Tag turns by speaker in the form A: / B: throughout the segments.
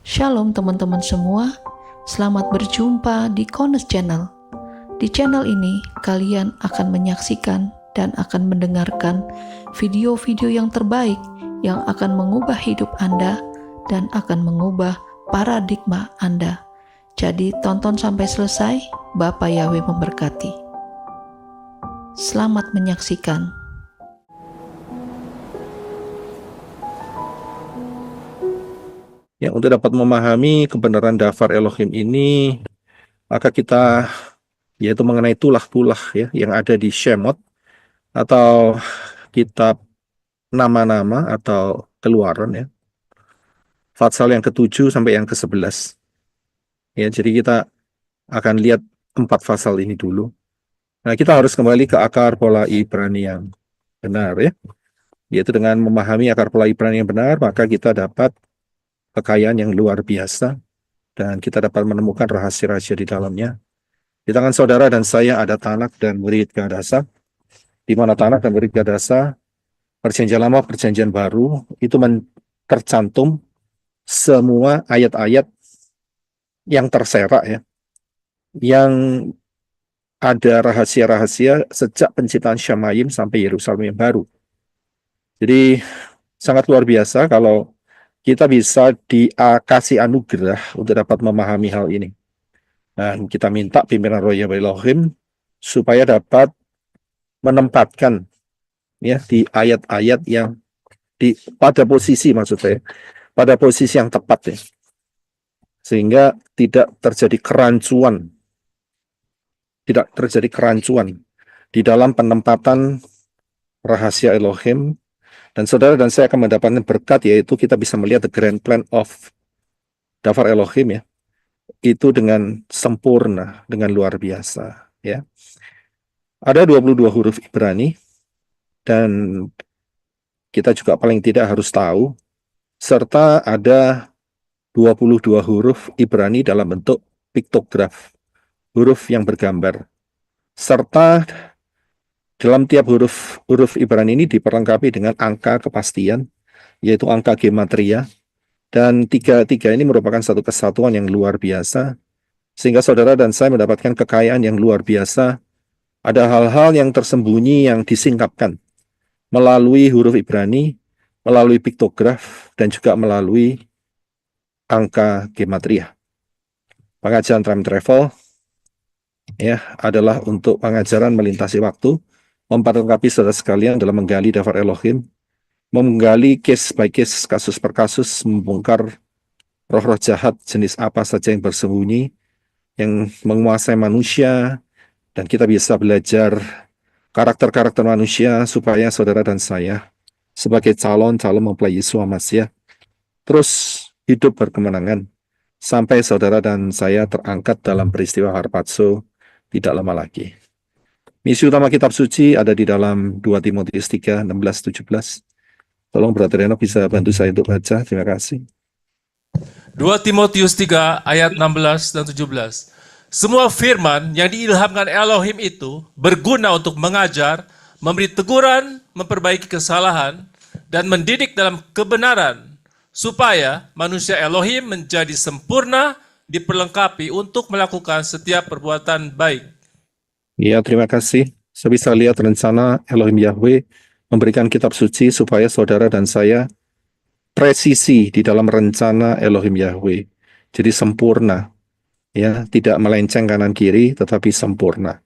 A: Shalom teman-teman semua, selamat berjumpa di Kones Channel. Di channel ini, kalian akan menyaksikan dan akan mendengarkan video-video yang terbaik yang akan mengubah hidup Anda dan akan mengubah paradigma Anda. Jadi tonton sampai selesai, Bapak Yahweh memberkati. Selamat menyaksikan.
B: Ya, untuk dapat memahami kebenaran Dafar Elohim ini, maka kita yaitu mengenai tulah-tulah ya yang ada di Shemot atau kitab nama-nama atau keluaran ya. Fatsal yang ke-7 sampai yang ke-11. Ya, jadi kita akan lihat 4 pasal ini dulu. Nah, kita harus kembali ke akar pola Ibrani yang benar ya. Yaitu dengan memahami akar pola Ibrani yang benar, maka kita dapat kekayaan yang luar biasa dan kita dapat menemukan rahasia-rahasia di dalamnya. Di tangan saudara dan saya ada Tanak dan Murid Gadasa, di mana Tanak dan Murid Gadasa, Perjanjian Lama, Perjanjian Baru, itu tercantum semua ayat-ayat yang terserak ya, yang ada rahasia-rahasia sejak penciptaan Syamayim sampai Yerusalem yang baru. Jadi sangat luar biasa kalau kita bisa dikasih anugerah untuk dapat memahami hal ini. Dan kita minta pimpinan Roh Yahweh Elohim supaya dapat menempatkan ya di ayat-ayat yang pada posisi maksud saya, pada posisi yang tepat ya. Sehingga tidak terjadi kerancuan di dalam penempatan rahasia Elohim. Dan saudara dan saya akan mendapatkan berkat, yaitu kita bisa melihat the grand plan of Dafar Elohim ya, itu dengan sempurna, dengan luar biasa ya. Ada 22 huruf Ibrani, dan kita juga paling tidak harus tahu, serta ada 22 huruf Ibrani dalam bentuk piktograf, huruf yang bergambar. Serta dalam tiap huruf Ibrani ini diperlengkapi dengan angka kepastian, yaitu angka gematria, dan tiga ini merupakan satu kesatuan yang luar biasa, sehingga saudara dan saya mendapatkan kekayaan yang luar biasa. Ada hal-hal yang tersembunyi yang disingkapkan melalui huruf Ibrani, melalui piktograf, dan juga melalui angka gematria. Pengajaran Time Travel ya adalah untuk pengajaran melintasi waktu, memperlengkapi saudara sekalian dalam menggali Dafar Elohim, menggali case by case, kasus per kasus, membongkar roh-roh jahat jenis apa saja yang bersembunyi, yang menguasai manusia, dan kita bisa belajar karakter-karakter manusia supaya saudara dan saya sebagai calon mempelai Yesus Masih terus hidup berkemenangan sampai saudara dan saya terangkat dalam peristiwa Harpazo tidak lama lagi. Misi utama kitab suci ada di dalam 2 Timotius 3, 16, 17. Tolong Brother Reno bisa bantu saya untuk baca, terima kasih.
C: 2 Timotius 3 ayat 16 dan 17. Semua firman yang diilhamkan Elohim itu berguna untuk mengajar, memberi teguran, memperbaiki kesalahan, dan mendidik dalam kebenaran, supaya manusia Elohim menjadi sempurna, diperlengkapi untuk melakukan setiap perbuatan baik.
B: Ya, terima kasih. Saya bisa lihat rencana Elohim Yahweh memberikan kitab suci supaya saudara dan saya presisi di dalam rencana Elohim Yahweh. Jadi sempurna, ya, tidak melenceng kanan kiri, tetapi sempurna.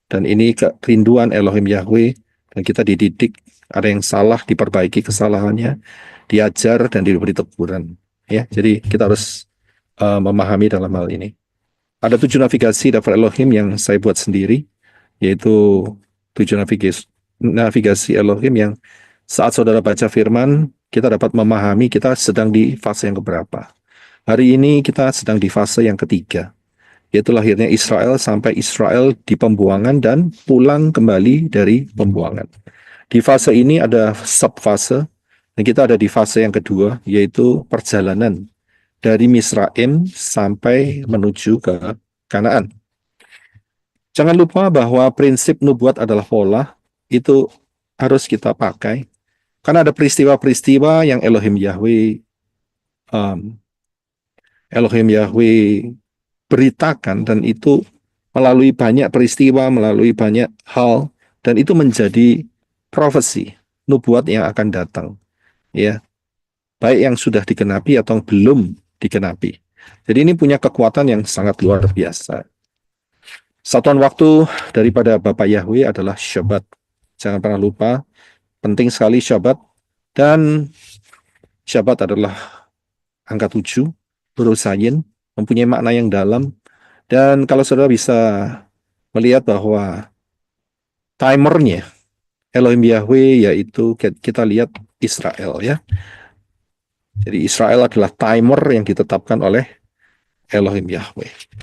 B: Dan ini kerinduan Elohim Yahweh, dan kita dididik, ada yang salah, diperbaiki kesalahannya, diajar, dan diberi teguran. Ya, jadi kita harus memahami dalam hal ini. Ada 7 navigasi Dafar Elohim yang saya buat sendiri, yaitu 7 navigasi Elohim yang saat saudara baca firman, kita dapat memahami kita sedang di fase yang keberapa. Hari ini kita sedang di fase yang ketiga, yaitu lahirnya Israel sampai Israel di pembuangan dan pulang kembali dari pembuangan. Di fase ini ada subfase, dan kita ada di fase yang kedua, yaitu perjalanan dari Misraim sampai menuju ke Kanaan. Jangan lupa bahwa prinsip nubuat adalah pola, itu harus kita pakai. Karena ada peristiwa-peristiwa yang Elohim Yahweh Elohim Yahweh beritakan, dan itu melalui banyak peristiwa, melalui banyak hal, dan itu menjadi profesi, nubuat yang akan datang, ya, baik yang sudah digenapi atau belum digenapi. Jadi ini punya kekuatan yang sangat luar biasa. Satuan waktu daripada Bapak Yahweh adalah Syabat. Jangan pernah lupa, penting sekali Syabat. Dan Syabat adalah angka 7, huruf Zayin, mempunyai makna yang dalam. Dan kalau saudara bisa melihat bahwa timernya Elohim Yahweh, yaitu kita lihat Israel, ya. Jadi Israel adalah timer yang ditetapkan oleh Elohim Yahweh.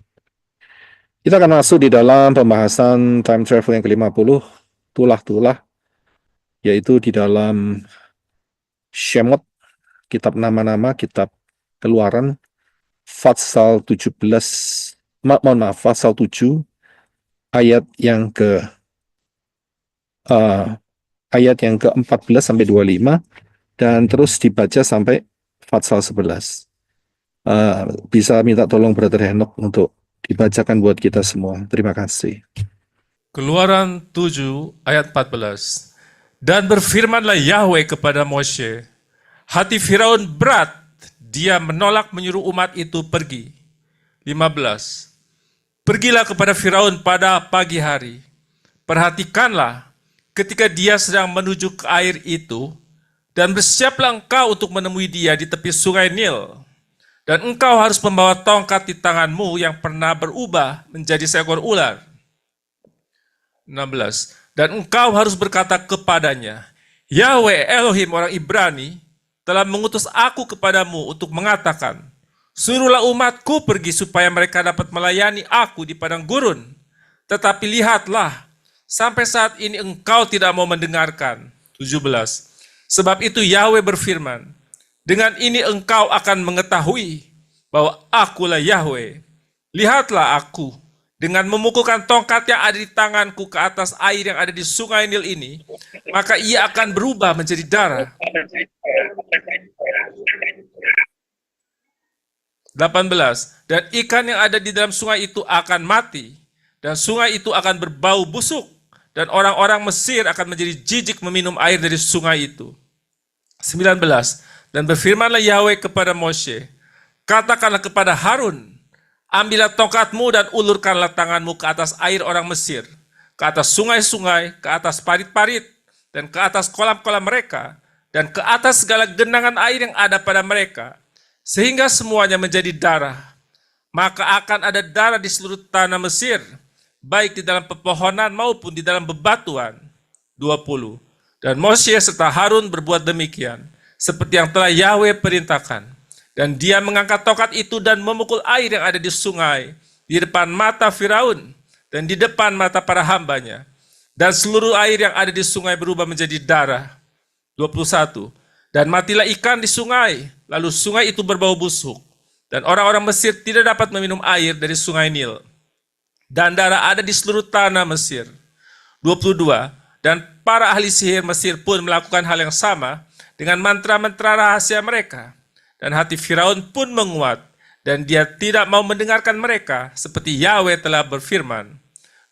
B: Kita akan masuk di dalam pembahasan time travel yang ke-50, tulah-tulah, yaitu di dalam Shemot, kitab nama-nama, kitab Keluaran, pasal 17, pasal 7, ayat yang ke-14 sampai 25, dan terus dibaca sampai pasal 11. Bisa minta tolong Brother Henok untuk dibacakan buat kita semua. Terima kasih.
C: Keluaran 7 ayat 14. Dan berfirmanlah Yahweh kepada Moshe, hati Firaun berat, dia menolak menyuruh umat itu pergi. 15. Pergilah kepada Firaun pada pagi hari. Perhatikanlah ketika dia sedang menuju ke air itu, dan bersiaplah engkau untuk menemui dia di tepi sungai Nil. Dan engkau harus membawa tongkat di tanganmu yang pernah berubah menjadi seekor ular. 16. Dan engkau harus berkata kepadanya, Yahweh Elohim orang Ibrani telah mengutus aku kepadamu untuk mengatakan, suruhlah umatku pergi supaya mereka dapat melayani aku di padang gurun. Tetapi lihatlah, sampai saat ini engkau tidak mau mendengarkan. 17. Sebab itu Yahweh berfirman, dengan ini engkau akan mengetahui bahwa akulah Yahweh. Lihatlah aku, dengan memukulkan tongkat yang ada di tanganku ke atas air yang ada di sungai Nil ini, maka ia akan berubah menjadi darah. 18. Dan ikan yang ada di dalam sungai itu akan mati, dan sungai itu akan berbau busuk, dan orang-orang Mesir akan menjadi jijik meminum air dari sungai itu. 19. Dan berfirmanlah Yahweh kepada Moshe, katakanlah kepada Harun, ambillah tongkatmu dan ulurkanlah tanganmu ke atas air orang Mesir, ke atas sungai-sungai, ke atas parit-parit, dan ke atas kolam-kolam mereka, dan ke atas segala genangan air yang ada pada mereka, sehingga semuanya menjadi darah. Maka akan ada darah di seluruh tanah Mesir, baik di dalam pepohonan maupun di dalam bebatuan. 20. Dan Moshe serta Harun berbuat demikian, seperti yang telah Yahweh perintahkan. Dan dia mengangkat tongkat itu dan memukul air yang ada di sungai, di depan mata Firaun, dan di depan mata para hambanya. Dan seluruh air yang ada di sungai berubah menjadi darah. 21. Dan matilah ikan di sungai, lalu sungai itu berbau busuk. Dan orang-orang Mesir tidak dapat meminum air dari sungai Nil. Dan darah ada di seluruh tanah Mesir. 22. Dan para ahli sihir Mesir pun melakukan hal yang sama dengan mantra-mantra rahasia mereka. Dan hati Firaun pun menguat, dan dia tidak mau mendengarkan mereka, seperti Yahweh telah berfirman.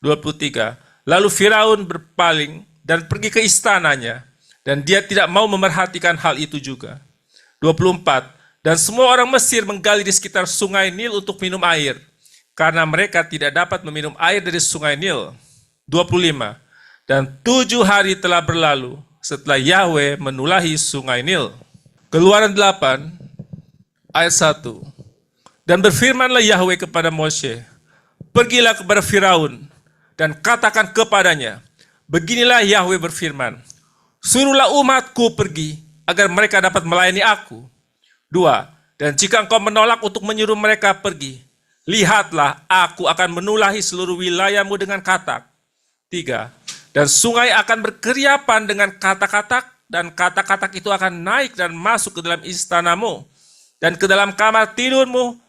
C: 23. Lalu Firaun berpaling dan pergi ke istananya, dan dia tidak mau memerhatikan hal itu juga. 24. Dan semua orang Mesir menggali di sekitar sungai Nil untuk minum air, karena mereka tidak dapat meminum air dari sungai Nil. 25. Dan 7 hari telah berlalu setelah Yahweh menulahi sungai Nil. Keluaran 8, ayat 1. Dan berfirmanlah Yahweh kepada Moshe, pergilah kepada Firaun, dan katakan kepadanya, beginilah Yahweh berfirman, suruhlah umatku pergi, agar mereka dapat melayani aku. 2. Dan jika engkau menolak untuk menyuruh mereka pergi, lihatlah aku akan menulahi seluruh wilayahmu dengan katak. 3. Dan sungai akan berkeriapan dengan katak-katak, dan katak-katak itu akan naik dan masuk ke dalam istanamu, dan ke dalam kamar tidurmu,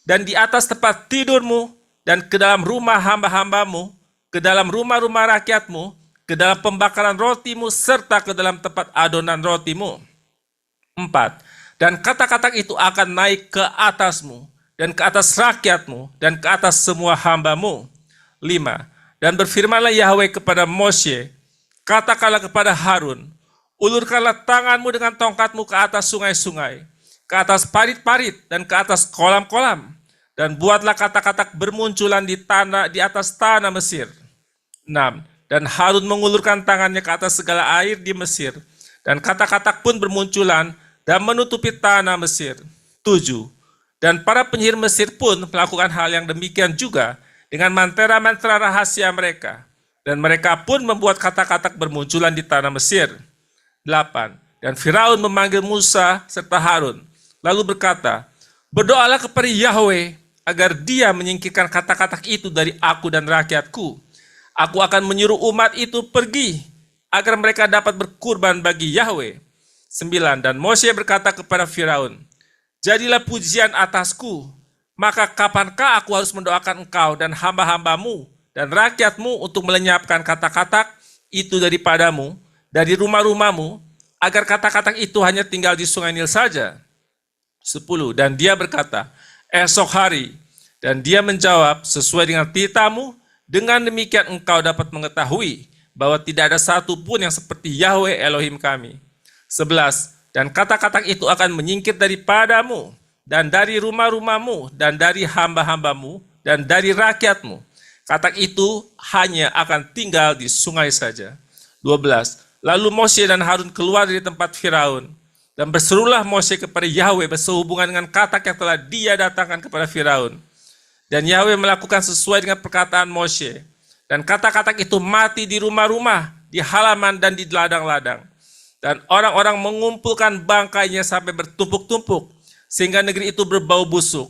C: dan di atas tempat tidurmu, dan ke dalam rumah hamba-hambamu, ke dalam rumah-rumah rakyatmu, ke dalam pembakaran rotimu, serta ke dalam tempat adonan rotimu. 4. Dan katak-katak itu akan naik ke atasmu, dan ke atas rakyatmu, dan ke atas semua hamba-Mu. 5. Dan berfirmanlah Yahweh kepada Moshe, katakanlah kepada Harun, ulurkanlah tanganmu dengan tongkatmu ke atas sungai-sungai, ke atas parit-parit, dan ke atas kolam-kolam, dan buatlah katak-katak bermunculan di atas tanah Mesir. 6. Dan Harun mengulurkan tangannya ke atas segala air di Mesir, dan katak-katak pun bermunculan dan menutupi tanah Mesir. 7. Dan para penyihir Mesir pun melakukan hal yang demikian juga dengan mantra-mantra rahasia mereka, dan mereka pun membuat katak-katak bermunculan di tanah Mesir. 8. Dan Firaun memanggil Musa serta Harun, lalu berkata, berdoalah kepada Yahweh agar dia menyingkirkan katak-katak itu dari aku dan rakyatku. Aku akan menyuruh umat itu pergi, agar mereka dapat berkurban bagi Yahweh. 9. Dan Moshe berkata kepada Firaun, jadilah pujian atasku, maka kapankah aku harus mendoakan engkau dan hamba-hambamu dan rakyatmu untuk melenyapkan katak-katak itu daripadamu, dari rumah-rumahmu, agar katak-katak itu hanya tinggal di sungai Nil saja? 10. Dan dia berkata, esok hari. Dan dia menjawab, sesuai dengan titamu, dengan demikian engkau dapat mengetahui bahwa tidak ada satu pun yang seperti Yahweh Elohim kami. 11. Dan katak-katak itu akan menyingkir daripadamu, dan dari rumah-rumahmu, dan dari hamba-hambamu, dan dari rakyatmu. Katak itu hanya akan tinggal di sungai saja. 12. Lalu Moshe dan Harun keluar dari tempat Firaun, dan berserulah Moshe kepada Yahweh bersehubungan dengan katak yang telah dia datangkan kepada Firaun. Dan Yahweh melakukan sesuai dengan perkataan Moshe. Dan katak-katak itu mati di rumah-rumah, di halaman dan di ladang-ladang. Dan orang-orang mengumpulkan bangkainya sampai bertumpuk-tumpuk, sehingga negeri itu berbau busuk.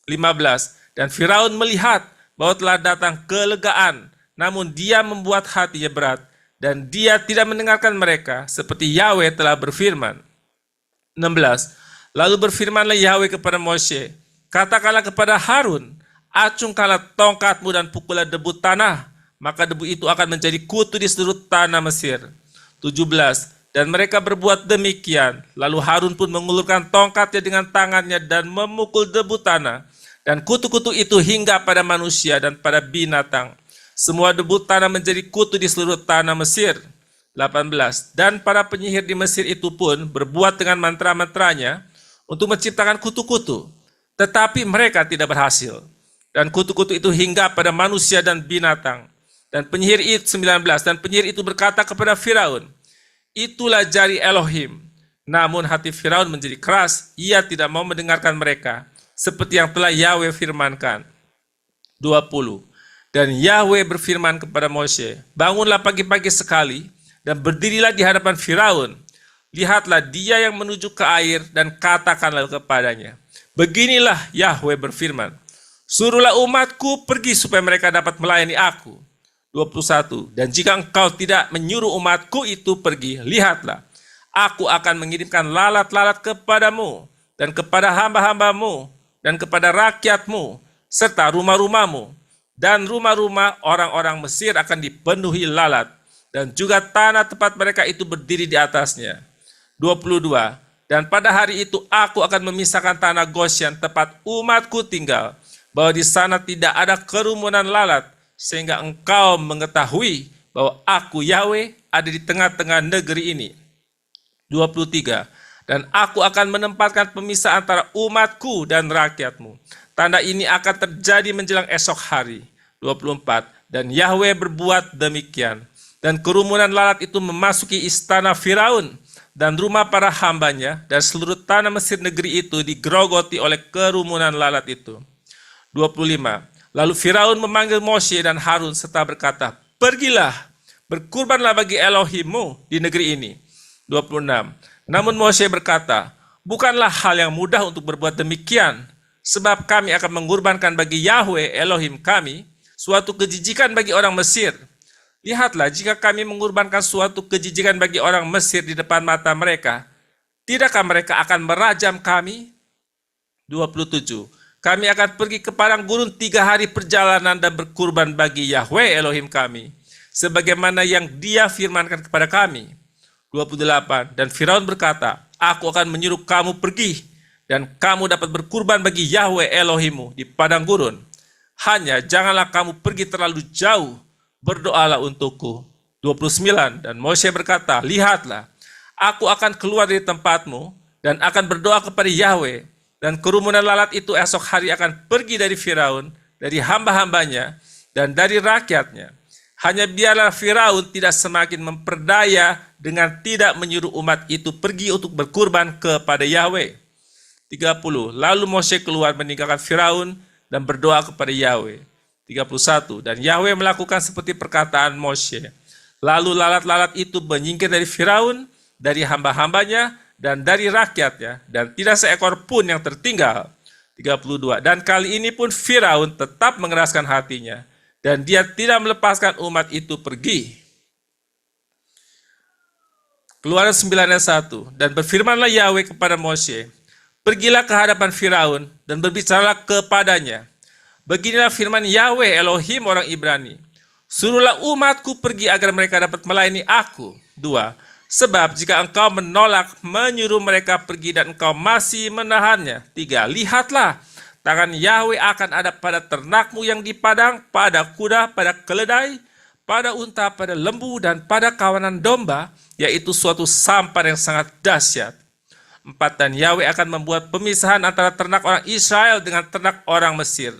C: 15. Dan Firaun melihat bahwa telah datang kelegaan, namun dia membuat hatinya berat, dan dia tidak mendengarkan mereka, seperti Yahweh telah berfirman. 16. Lalu berfirmanlah Yahweh kepada Moshe, katakanlah kepada Harun, acungkanlah tongkatmu dan pukullah debu tanah, maka debu itu akan menjadi kutu di seluruh tanah Mesir. 17. Dan mereka berbuat demikian, lalu Harun pun mengulurkan tongkatnya dengan tangannya dan memukul debu tanah, dan kutu-kutu itu hingga pada manusia dan pada binatang. Semua debu tanah menjadi kutu di seluruh tanah Mesir. 18. Dan para penyihir di Mesir itu pun berbuat dengan mantra-mantranya untuk menciptakan kutu-kutu, tetapi mereka tidak berhasil. Dan kutu-kutu itu hingga pada manusia dan binatang. Dan penyihir itu 19. Dan penyihir itu berkata kepada Firaun, itulah jari Elohim. Namun hati Firaun menjadi keras, ia tidak mau mendengarkan mereka, seperti yang telah Yahweh firmankan. 20. Dan Yahweh berfirman kepada Moshe, bangunlah pagi-pagi sekali, dan berdirilah di hadapan Firaun. Lihatlah dia yang menuju ke air, dan katakanlah kepadanya, beginilah Yahweh berfirman, suruhlah umatku pergi supaya mereka dapat melayani aku. 21. Dan jika engkau tidak menyuruh umatku itu pergi, lihatlah, aku akan mengirimkan lalat-lalat kepadamu, dan kepada hamba-hambamu, dan kepada rakyatmu, serta rumah-rumahmu, dan rumah-rumah orang-orang Mesir akan dipenuhi lalat, dan juga tanah tempat mereka itu berdiri di atasnya. 22. Dan pada hari itu aku akan memisahkan tanah Goshen tempat umatku tinggal, bahwa di sana tidak ada kerumunan lalat, sehingga engkau mengetahui bahwa aku Yahweh ada di tengah-tengah negeri ini. 23. Dan aku akan menempatkan pemisah antara umatku dan rakyatmu. Tanda ini akan terjadi menjelang esok hari. 24. Dan Yahweh berbuat demikian. Dan kerumunan lalat itu memasuki istana Firaun dan rumah para hambanya, dan seluruh tanah Mesir negeri itu digerogoti oleh kerumunan lalat itu. 25. Lalu Firaun memanggil Moshe dan Harun serta berkata, pergilah, berkurbanlah bagi Elohimmu di negeri ini. 26. Namun Moshe berkata, bukanlah hal yang mudah untuk berbuat demikian, sebab kami akan mengorbankan bagi Yahweh Elohim kami suatu kejijikan bagi orang Mesir. Lihatlah, jika kami mengorbankan suatu kejijikan bagi orang Mesir di depan mata mereka, tidakkah mereka akan merajam kami? 27. Kami akan pergi ke padang gurun 3 hari perjalanan dan berkurban bagi Yahweh Elohim kami, sebagaimana yang dia firmankan kepada kami. 28. Dan Firaun berkata, aku akan menyuruh kamu pergi, dan kamu dapat berkurban bagi Yahweh Elohimmu di padang gurun. Hanya janganlah kamu pergi terlalu jauh, berdoalah untukku. 29. Dan Moshe berkata, lihatlah, aku akan keluar dari tempatmu dan akan berdoa kepada Yahweh, dan kerumunan lalat itu esok hari akan pergi dari Firaun, dari hamba-hambanya, dan dari rakyatnya. Hanya biarlah Firaun tidak semakin memperdaya dengan tidak menyuruh umat itu pergi untuk berkurban kepada Yahweh. 30. Lalu Moshe keluar meninggalkan Firaun dan berdoa kepada Yahweh. 31. Dan Yahweh melakukan seperti perkataan Moshe. Lalu lalat-lalat itu menyingkir dari Firaun, dari hamba-hambanya, dan dari rakyatnya, dan tidak seekor pun yang tertinggal. 32. Dan kali ini pun Firaun tetap mengeraskan hatinya, dan dia tidak melepaskan umat itu pergi. Keluaran 9 ayat 1. Dan berfirmanlah Yahweh kepada Moshe, pergilah ke hadapan Firaun dan berbicaralah kepadanya. Beginilah firman Yahweh Elohim orang Ibrani. Suruhlah umatku pergi agar mereka dapat melayani aku. 2. Sebab jika engkau menolak menyuruh mereka pergi dan engkau masih menahannya. 3. Lihatlah, tangan Yahweh akan ada pada ternakmu yang di padang, pada kuda, pada keledai, pada unta, pada lembu, dan pada kawanan domba, yaitu suatu sampar yang sangat dahsyat. 4. Dan Yahweh akan membuat pemisahan antara ternak orang Israel dengan ternak orang Mesir.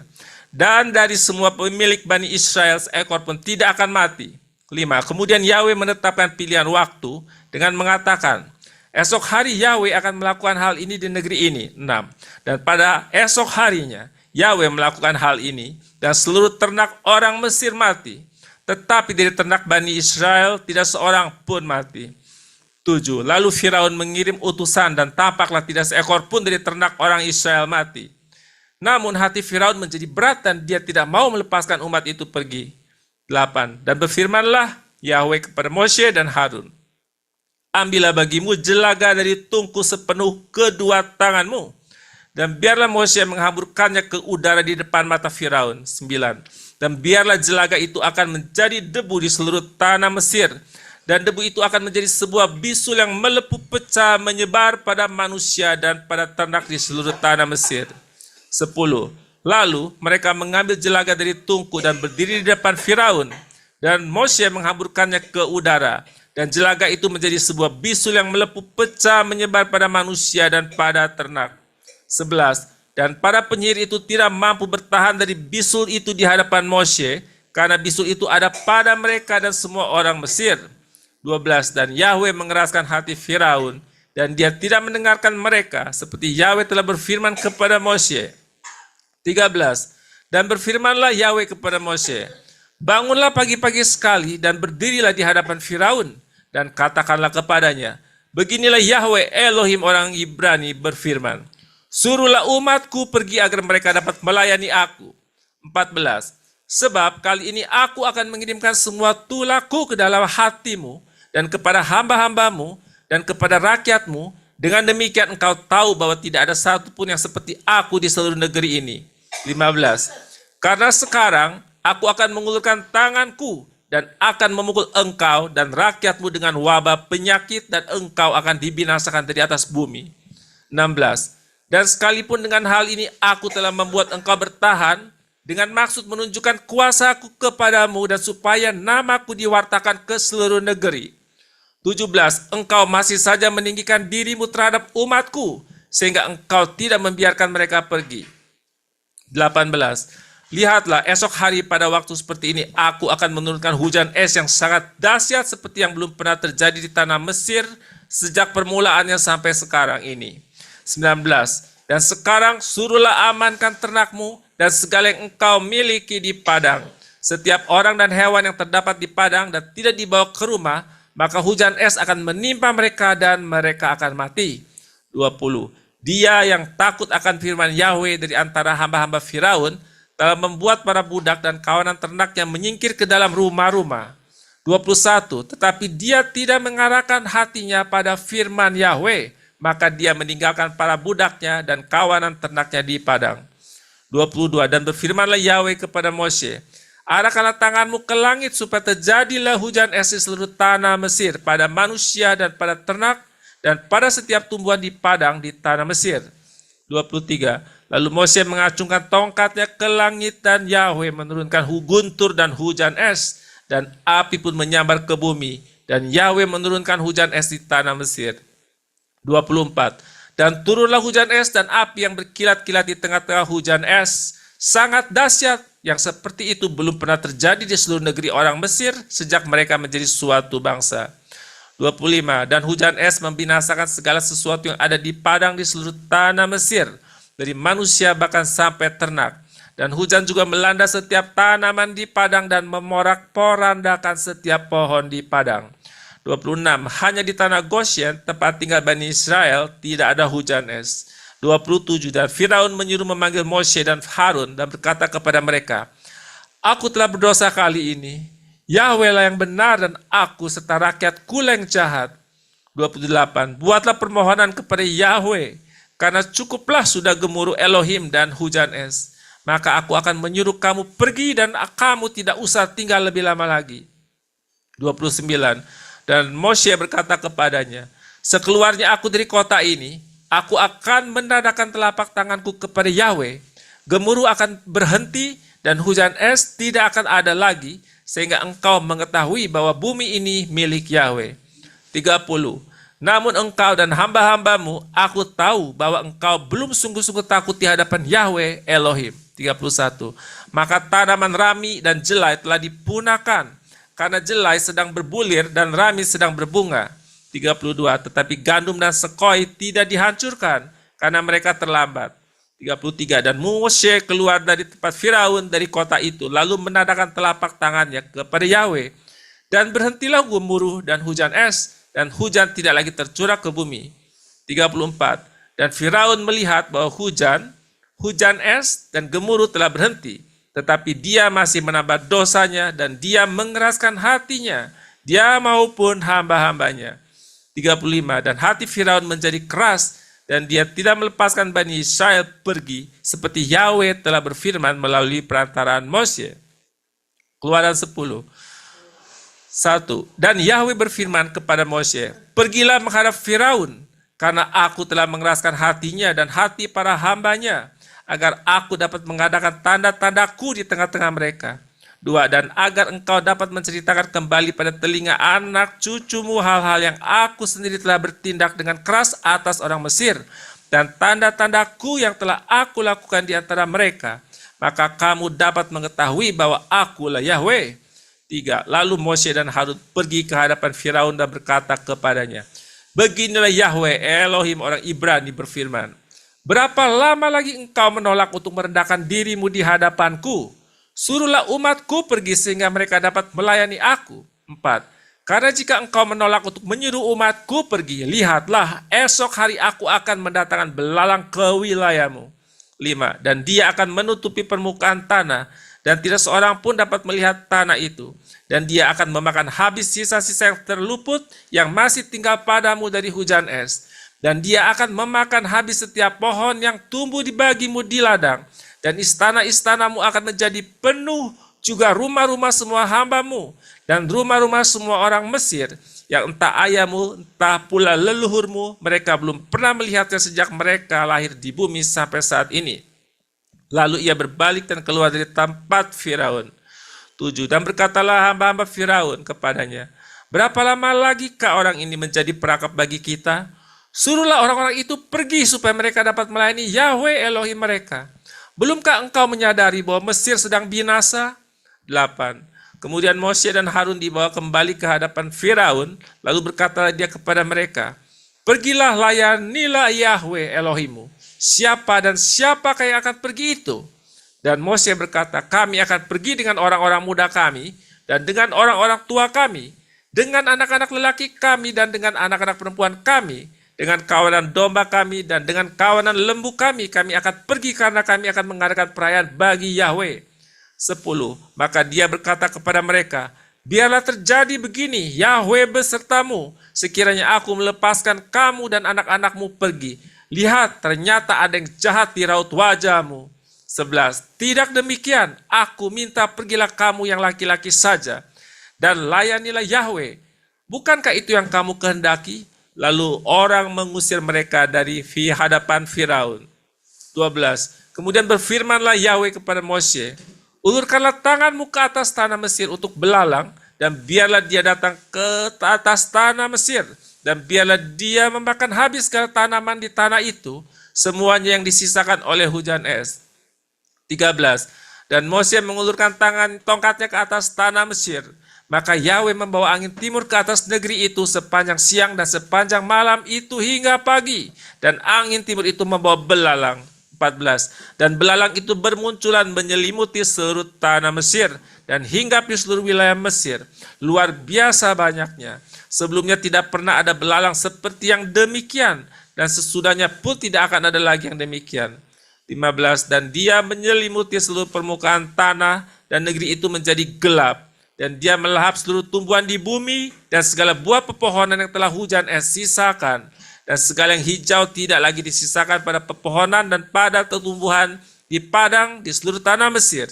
C: Dan dari semua pemilik Bani Israel seekor pun tidak akan mati. 5. Kemudian Yahweh menetapkan pilihan waktu dengan mengatakan, esok hari Yahweh akan melakukan hal ini di negeri ini. 6. Dan pada esok harinya Yahweh melakukan hal ini dan seluruh ternak orang Mesir mati. Tetapi dari ternak Bani Israel tidak seorang pun mati. 7. Lalu Firaun mengirim utusan dan tampaklah tidak seekor pun dari ternak orang Israel mati. Namun hati Firaun menjadi berat dan dia tidak mau melepaskan umat itu pergi. 8. Dan berfirmanlah Yahweh kepada Moshe dan Harun, ambillah bagimu jelaga dari tungku sepenuh kedua tanganmu, dan biarlah Moshe menghamburkannya ke udara di depan mata Firaun. 9. Dan biarlah jelaga itu akan menjadi debu di seluruh tanah Mesir, dan debu itu akan menjadi sebuah bisul yang melepuh pecah menyebar pada manusia dan pada ternak di seluruh tanah Mesir. 10. Lalu mereka mengambil jelaga dari tungku dan berdiri di depan Firaun, dan Moshe menghamburkannya ke udara, dan jelaga itu menjadi sebuah bisul yang melepuh pecah menyebar pada manusia dan pada ternak. 11. Dan para penyihir itu tidak mampu bertahan dari bisul itu di hadapan Moshe, karena bisul itu ada pada mereka dan semua orang Mesir. 12. Dan Yahweh mengeraskan hati Firaun, dan dia tidak mendengarkan mereka, seperti Yahweh telah berfirman kepada Moshe. 13. Dan berfirmanlah Yahweh kepada Moshe, bangunlah pagi-pagi sekali dan berdirilah di hadapan Firaun, dan katakanlah kepadanya, beginilah Yahweh Elohim orang Ibrani berfirman, suruhlah umatku pergi agar mereka dapat melayani aku. 14. Sebab kali ini aku akan mengirimkan semua tulaku ke dalam hatimu dan kepada hamba-hambamu dan kepada rakyatmu. Dengan demikian engkau tahu bahwa tidak ada satu pun yang seperti aku di seluruh negeri ini. 15. Karena sekarang aku akan mengulurkan tanganku dan akan memukul engkau dan rakyatmu dengan wabah penyakit, dan engkau akan dibinasakan dari atas bumi. 16. Dan sekalipun dengan hal ini aku telah membuat engkau bertahan dengan maksud menunjukkan kuasaku kepadamu dan supaya namaku diwartakan ke seluruh negeri. 17. Engkau masih saja meninggikan dirimu terhadap umatku, sehingga engkau tidak membiarkan mereka pergi. 18. Lihatlah, esok hari pada waktu seperti ini aku akan menurunkan hujan es yang sangat dahsyat seperti yang belum pernah terjadi di tanah Mesir sejak permulaannya sampai sekarang ini. 19. Dan sekarang suruhlah amankan ternakmu dan segala yang engkau miliki di padang. Setiap orang dan hewan yang terdapat di padang dan tidak dibawa ke rumah, maka hujan es akan menimpa mereka dan mereka akan mati. 20. Dia yang takut akan firman Yahweh dari antara hamba-hamba Firaun telah membuat para budak dan kawanan ternaknya menyingkir ke dalam rumah-rumah. 21. Tetapi dia tidak mengarahkan hatinya pada firman Yahweh, maka dia meninggalkan para budaknya dan kawanan ternaknya di padang. 22. Dan berfirmanlah Yahweh kepada Moshe, arahkanlah tanganmu ke langit supaya terjadilah hujan es di seluruh tanah Mesir pada manusia dan pada ternak dan pada setiap tumbuhan di padang di tanah Mesir. 23. Lalu Mose mengacungkan tongkatnya ke langit dan Yahweh menurunkan guntur dan hujan es dan api pun menyambar ke bumi dan Yahweh menurunkan hujan es di tanah Mesir. 24. Dan turunlah hujan es dan api yang berkilat-kilat di tengah-tengah hujan es sangat dahsyat yang seperti itu belum pernah terjadi di seluruh negeri orang Mesir sejak mereka menjadi suatu bangsa. 25. Dan hujan es membinasakan segala sesuatu yang ada di padang di seluruh tanah Mesir, dari manusia bahkan sampai ternak. Dan hujan juga melanda setiap tanaman di padang dan memorak-porandakan setiap pohon di padang. 26. Hanya di tanah Goshen, tempat tinggal Bani Israel, tidak ada hujan es. 27. Dan Firaun menyuruh memanggil Mose dan Harun dan berkata kepada mereka, Aku telah berdosa kali ini. Yahweh lah yang benar dan aku serta rakyatku yang jahat. 28. Buatlah permohonan kepada Yahweh, karena cukuplah sudah gemuruh Elohim dan hujan es. Maka aku akan menyuruh kamu pergi dan kamu tidak usah tinggal lebih lama lagi. 29. Dan Mose berkata kepadanya, Sekeluarnya aku dari kota ini, aku akan menadahkan telapak tanganku kepada Yahweh. Gemuruh akan berhenti dan hujan es tidak akan ada lagi, sehingga engkau mengetahui bahwa bumi ini milik Yahweh. 30. Namun engkau dan hamba-hambamu, aku tahu bahwa engkau belum sungguh-sungguh takut di hadapan Yahweh Elohim. 31. Maka tanaman rami dan jelai telah dipunahkan, karena jelai sedang berbulir dan rami sedang berbunga. 32. Tetapi gandum dan sekoi tidak dihancurkan, karena mereka terlambat. 33. Dan Mose keluar dari tempat Firaun dari kota itu, lalu menadahkan telapak tangannya kepada Yahweh, dan berhentilah gemuruh dan hujan es, dan hujan tidak lagi tercurah ke bumi. 34. Dan Firaun melihat bahwa hujan es dan gemuruh telah berhenti, tetapi dia masih menambah dosanya dan dia mengeraskan hatinya, dia maupun hamba-hambanya. 35. Dan hati Firaun menjadi keras dan dia tidak melepaskan Bani Israel pergi seperti Yahweh telah berfirman melalui perantaraan Mose. Keluaran 10. 1. Dan Yahweh berfirman kepada Mose, Pergilah menghadap Firaun, karena aku telah mengeraskan hatinya dan hati para hambanya, agar aku dapat mengadakan tanda-tandaku di tengah-tengah mereka. 2. Dan agar engkau dapat menceritakan kembali pada telinga anak cucumu hal-hal yang aku sendiri telah bertindak dengan keras atas orang Mesir, dan tanda-tandaku yang telah aku lakukan di antara mereka, maka kamu dapat mengetahui bahwa akulah Yahweh. 3. Lalu Mose dan Harun pergi ke hadapan Firaun dan berkata kepadanya, Beginilah Yahweh Elohim orang Ibrani berfirman, Berapa lama lagi engkau menolak untuk merendahkan dirimu di hadapanku? Suruhlah umatku pergi sehingga mereka dapat melayani aku. 4. Karena jika engkau menolak untuk menyuruh umatku pergi, lihatlah esok hari aku akan mendatangkan belalang ke wilayahmu. 5. Dan dia akan menutupi permukaan tanah dan tidak seorang pun dapat melihat tanah itu. Dan dia akan memakan habis sisa-sisa yang terluput yang masih tinggal padamu dari hujan es. Dan dia akan memakan habis setiap pohon yang tumbuh di bagimu di ladang. Dan istana-istanamu akan menjadi penuh, juga rumah-rumah semua hambamu, dan rumah-rumah semua orang Mesir, yang entah ayahmu, entah pula leluhurmu, mereka belum pernah melihatnya sejak mereka lahir di bumi sampai saat ini. Lalu ia berbalik dan keluar dari tempat Firaun. 7. Dan berkatalah hamba-hamba Firaun kepadanya, Berapa lama lagi kah orang ini menjadi perangkap bagi kita? Suruhlah orang-orang itu pergi supaya mereka dapat melayani Yahweh Elohim mereka. Belumkah engkau menyadari bahwa Mesir sedang binasa? 8. Kemudian Mose dan Harun dibawa kembali ke hadapan Firaun, lalu berkatalah dia kepada mereka, Pergilah layanilah Yahweh Elohimmu. Siapa dan siapakah yang akan pergi itu? Dan Mose berkata, Kami akan pergi dengan orang-orang muda kami, dan dengan orang-orang tua kami, dengan anak-anak lelaki kami, dan dengan anak-anak perempuan kami, dengan kawanan domba kami dan dengan kawanan lembu kami akan pergi karena kami akan mengadakan perayaan bagi Yahweh. 10. Maka dia berkata kepada mereka, Biarlah terjadi begini, Yahweh besertamu, sekiranya aku melepaskan kamu dan anak-anakmu pergi. Lihat, ternyata ada yang jahat di raut wajahmu. 11. Tidak demikian, aku minta pergilah kamu yang laki-laki saja, dan layanilah Yahweh. Bukankah itu yang kamu kehendaki? Lalu orang mengusir mereka dari hadapan Firaun. 12. Kemudian berfirmanlah Yahweh kepada Moshe, ulurkanlah tanganmu ke atas tanah Mesir untuk belalang, dan biarlah dia datang ke atas tanah Mesir, dan biarlah dia memakan habis segala tanaman di tanah itu, semuanya yang disisakan oleh hujan es. 13. Dan Moshe mengulurkan tongkatnya ke atas tanah Mesir, maka Yahweh membawa angin timur ke atas negeri itu sepanjang siang dan sepanjang malam itu hingga pagi, dan angin timur itu membawa belalang. 14. Dan belalang itu bermunculan menyelimuti seluruh tanah Mesir dan hinggap di seluruh wilayah Mesir. Luar biasa banyaknya. Sebelumnya tidak pernah ada belalang seperti yang demikian, dan sesudahnya pun tidak akan ada lagi yang demikian. 15. Dan dia menyelimuti seluruh permukaan tanah, dan negeri itu menjadi gelap, dan dia melahap seluruh tumbuhan di bumi, dan segala buah pepohonan yang telah hujan es sisakan, dan segala yang hijau tidak lagi disisakan pada pepohonan dan pada tumbuhan di padang di seluruh tanah Mesir.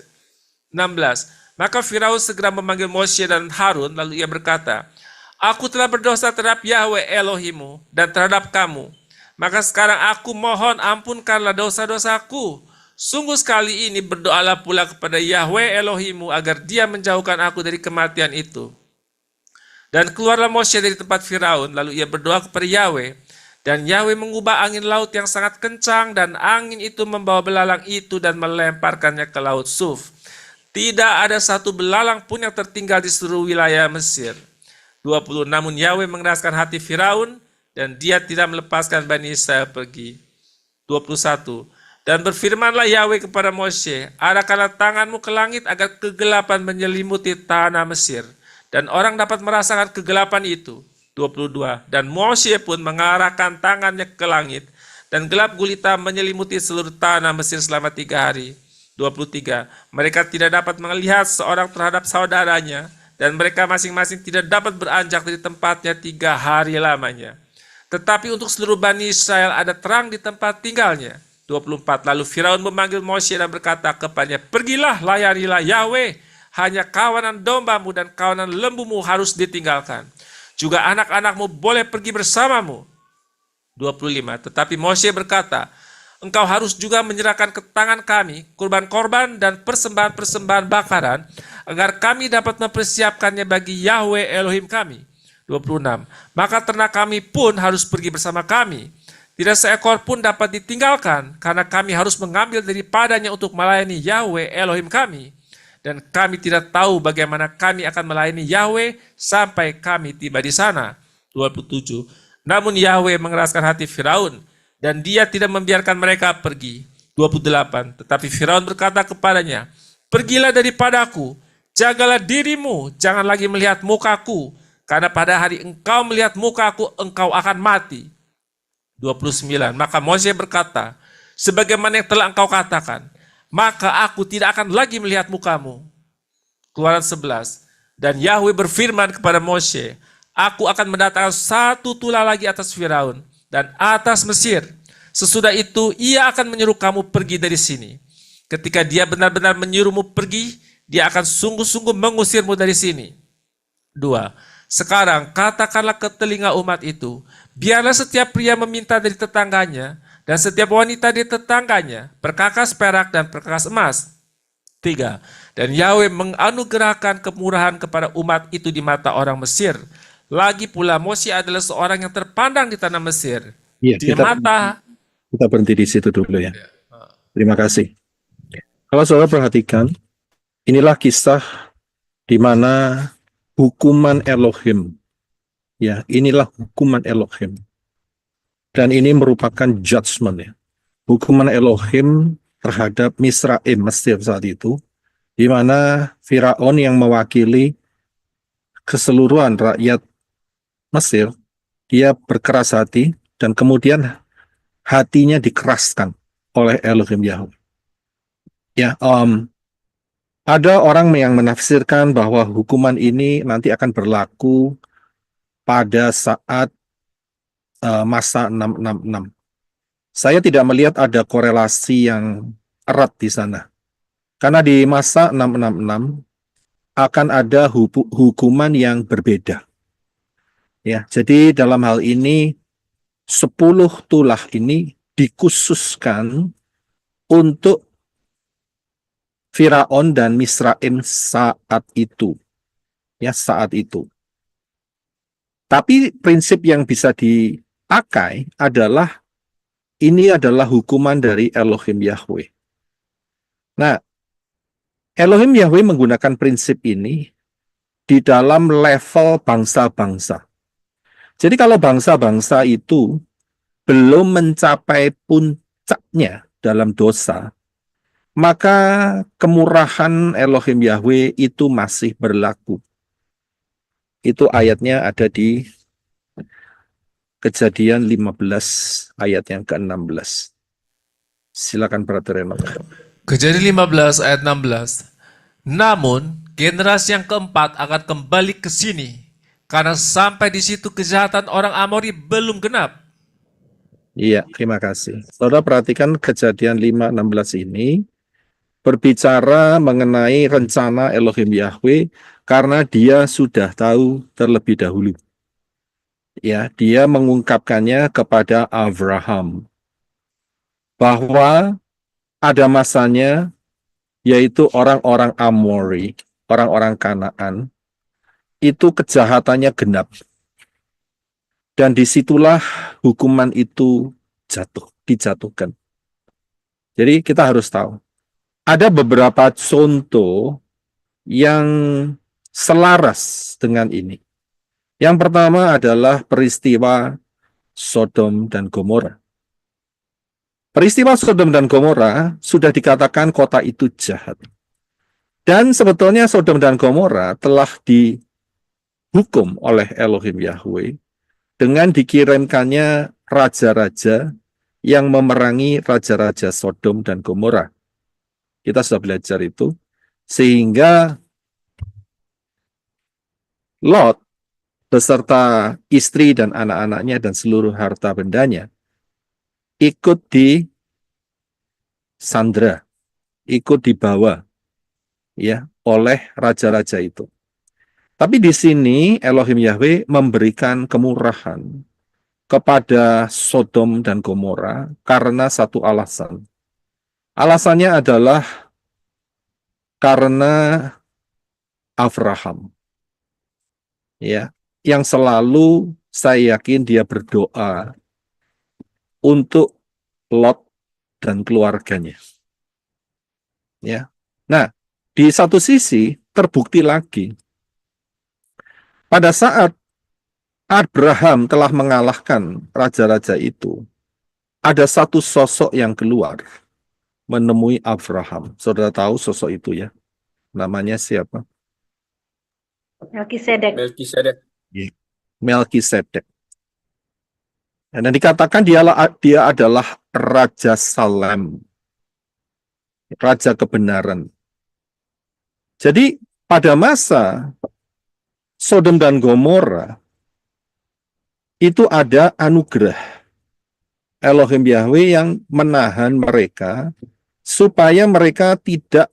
C: 16. Maka Firaun segera memanggil Moshe dan Harun, lalu ia berkata, aku telah berdosa terhadap Yahweh Elohimu dan terhadap kamu. Maka sekarang aku mohon ampunkanlah dosa-dosaku. Sungguh sekali ini berdoalah pula kepada Yahweh Elohimu agar dia menjauhkan aku dari kematian itu. Dan keluarlah Moshe dari tempat Firaun, lalu ia berdoa kepada Yahweh. Dan Yahweh mengubah angin laut yang sangat kencang, dan angin itu membawa belalang itu dan melemparkannya ke laut Suf. Tidak ada satu belalang pun yang tertinggal di seluruh wilayah Mesir. 20. Namun Yahweh mengeraskan hati Firaun, dan dia tidak melepaskan Bani Israel pergi. 21. Dan berfirmanlah Yahweh kepada Moshe, arahkanlah tanganmu ke langit agar kegelapan menyelimuti tanah Mesir, dan orang dapat merasakan kegelapan itu. 22. Dan Moshe pun mengarahkan tangannya ke langit, dan gelap gulita menyelimuti seluruh tanah Mesir selama 3 hari. 23. Mereka tidak dapat melihat seorang terhadap saudaranya, dan mereka masing-masing tidak dapat beranjak dari tempatnya 3 hari lamanya. Tetapi untuk seluruh Bani Israel ada terang di tempat tinggalnya. 24. Lalu Firaun memanggil Moshe dan berkata kepadanya, pergilah, layanilah Yahweh, hanya kawanan dombamu dan kawanan lembumu harus ditinggalkan. Juga anak-anakmu boleh pergi bersamamu. 25. Tetapi Moshe berkata, engkau harus juga menyerahkan ke tangan kami kurban-korban dan persembahan-persembahan bakaran, agar kami dapat mempersiapkannya bagi Yahweh Elohim kami. 26. Maka ternak kami pun harus pergi bersama kami. Tidak seekor pun dapat ditinggalkan, karena kami harus mengambil daripadanya untuk melayani Yahweh Elohim kami. Dan kami tidak tahu bagaimana kami akan melayani Yahweh sampai kami tiba di sana. 27. Namun Yahweh mengeraskan hati Firaun, dan dia tidak membiarkan mereka pergi. 28. Tetapi Firaun berkata kepadanya, pergilah daripadaku, jagalah dirimu, jangan lagi melihat mukaku, karena pada hari engkau melihat mukaku, engkau akan mati. 29. Maka Moshe berkata, sebagaimana yang telah engkau katakan, maka aku tidak akan lagi melihat mukamu. Keluaran 11. Dan Yahweh berfirman kepada Moshe, aku akan mendatangkan 1 tulah lagi atas Firaun dan atas Mesir. Sesudah itu ia akan menyuruh kamu pergi dari sini. Ketika dia benar-benar menyuruhmu pergi, dia akan sungguh-sungguh mengusirmu dari sini. 2. Sekarang katakanlah ke telinga umat itu, biarlah setiap pria meminta dari tetangganya, dan setiap wanita di tetangganya perkakas perak dan perkakas emas. 3. Dan Yahweh menganugerahkan kemurahan kepada umat itu di mata orang Mesir. Lagi pula Moshe adalah seorang yang terpandang di tanah Mesir.
B: Iya,
C: Di mata
B: kita berhenti di situ dulu ya. Terima kasih. Kalau saudara perhatikan, inilah kisah di mana hukuman Elohim. Ya, inilah hukuman Elohim. Dan ini merupakan judgment ya. Hukuman Elohim terhadap Misraim, Mesir saat itu, di mana Firaun yang mewakili keseluruhan rakyat Mesir, dia berkeras hati dan kemudian hatinya dikeraskan oleh Elohim Yahweh. Ya, ada orang yang menafsirkan bahwa hukuman ini nanti akan berlaku pada saat masa 666. Saya tidak melihat ada korelasi yang erat di sana. Karena di masa 666 akan ada hukuman yang berbeda. Ya, jadi dalam hal ini 10 tulah ini dikhususkan untuk Firaun dan Misraim saat itu. Ya, saat itu. Tapi prinsip yang bisa dipakai adalah ini adalah hukuman dari Elohim Yahweh. Nah, Elohim Yahweh menggunakan prinsip ini di dalam level bangsa-bangsa. Jadi kalau bangsa-bangsa itu belum mencapai puncaknya dalam dosa, maka kemurahan Elohim Yahweh itu masih berlaku. Itu ayatnya ada di Kejadian 15 ayat yang ke-16. Silakan Brother Enoch.
C: Kejadian 15 ayat 16. Namun, generasi yang keempat akan kembali ke sini, karena sampai di situ kejahatan orang Amori belum genap.
B: Iya, terima kasih. Saudara perhatikan Kejadian 5:16 ini berbicara mengenai rencana Elohim Yahweh karena dia sudah tahu terlebih dahulu. Ya, dia mengungkapkannya kepada Abraham bahwa ada masanya yaitu orang-orang Amori, orang-orang Kanaan, itu kejahatannya genap. Dan disitulah hukuman itu dijatuhkan. Jadi kita harus tahu, ada beberapa contoh yang selaras dengan ini. Yang pertama adalah peristiwa Sodom dan Gomora. Peristiwa Sodom dan Gomora sudah dikatakan kota itu jahat. Dan sebetulnya Sodom dan Gomora telah dihukum oleh Elohim Yahweh dengan dikirimkannya raja-raja yang memerangi raja-raja Sodom dan Gomora. Kita sudah belajar itu. Sehingga Lot beserta istri dan anak-anaknya dan seluruh harta bendanya ikut di sandra, ikut dibawa ya oleh raja-raja itu. Tapi di sini Elohim Yahweh memberikan kemurahan kepada Sodom dan Gomora karena satu alasan. Alasannya adalah karena Abraham. Ya, yang selalu saya yakin dia berdoa untuk Lot dan keluarganya. Ya. Nah, di satu sisi terbukti lagi pada saat Abraham telah mengalahkan raja-raja itu, ada satu sosok yang keluar menemui Abraham. Saudara tahu sosok itu ya? Namanya siapa?
D: Melkisedek.
B: Melkisedek. Dan dikatakan dia adalah Raja Salem, Raja kebenaran. Jadi pada masa Sodom dan Gomora itu ada anugerah Elohim Yahweh yang menahan mereka supaya mereka tidak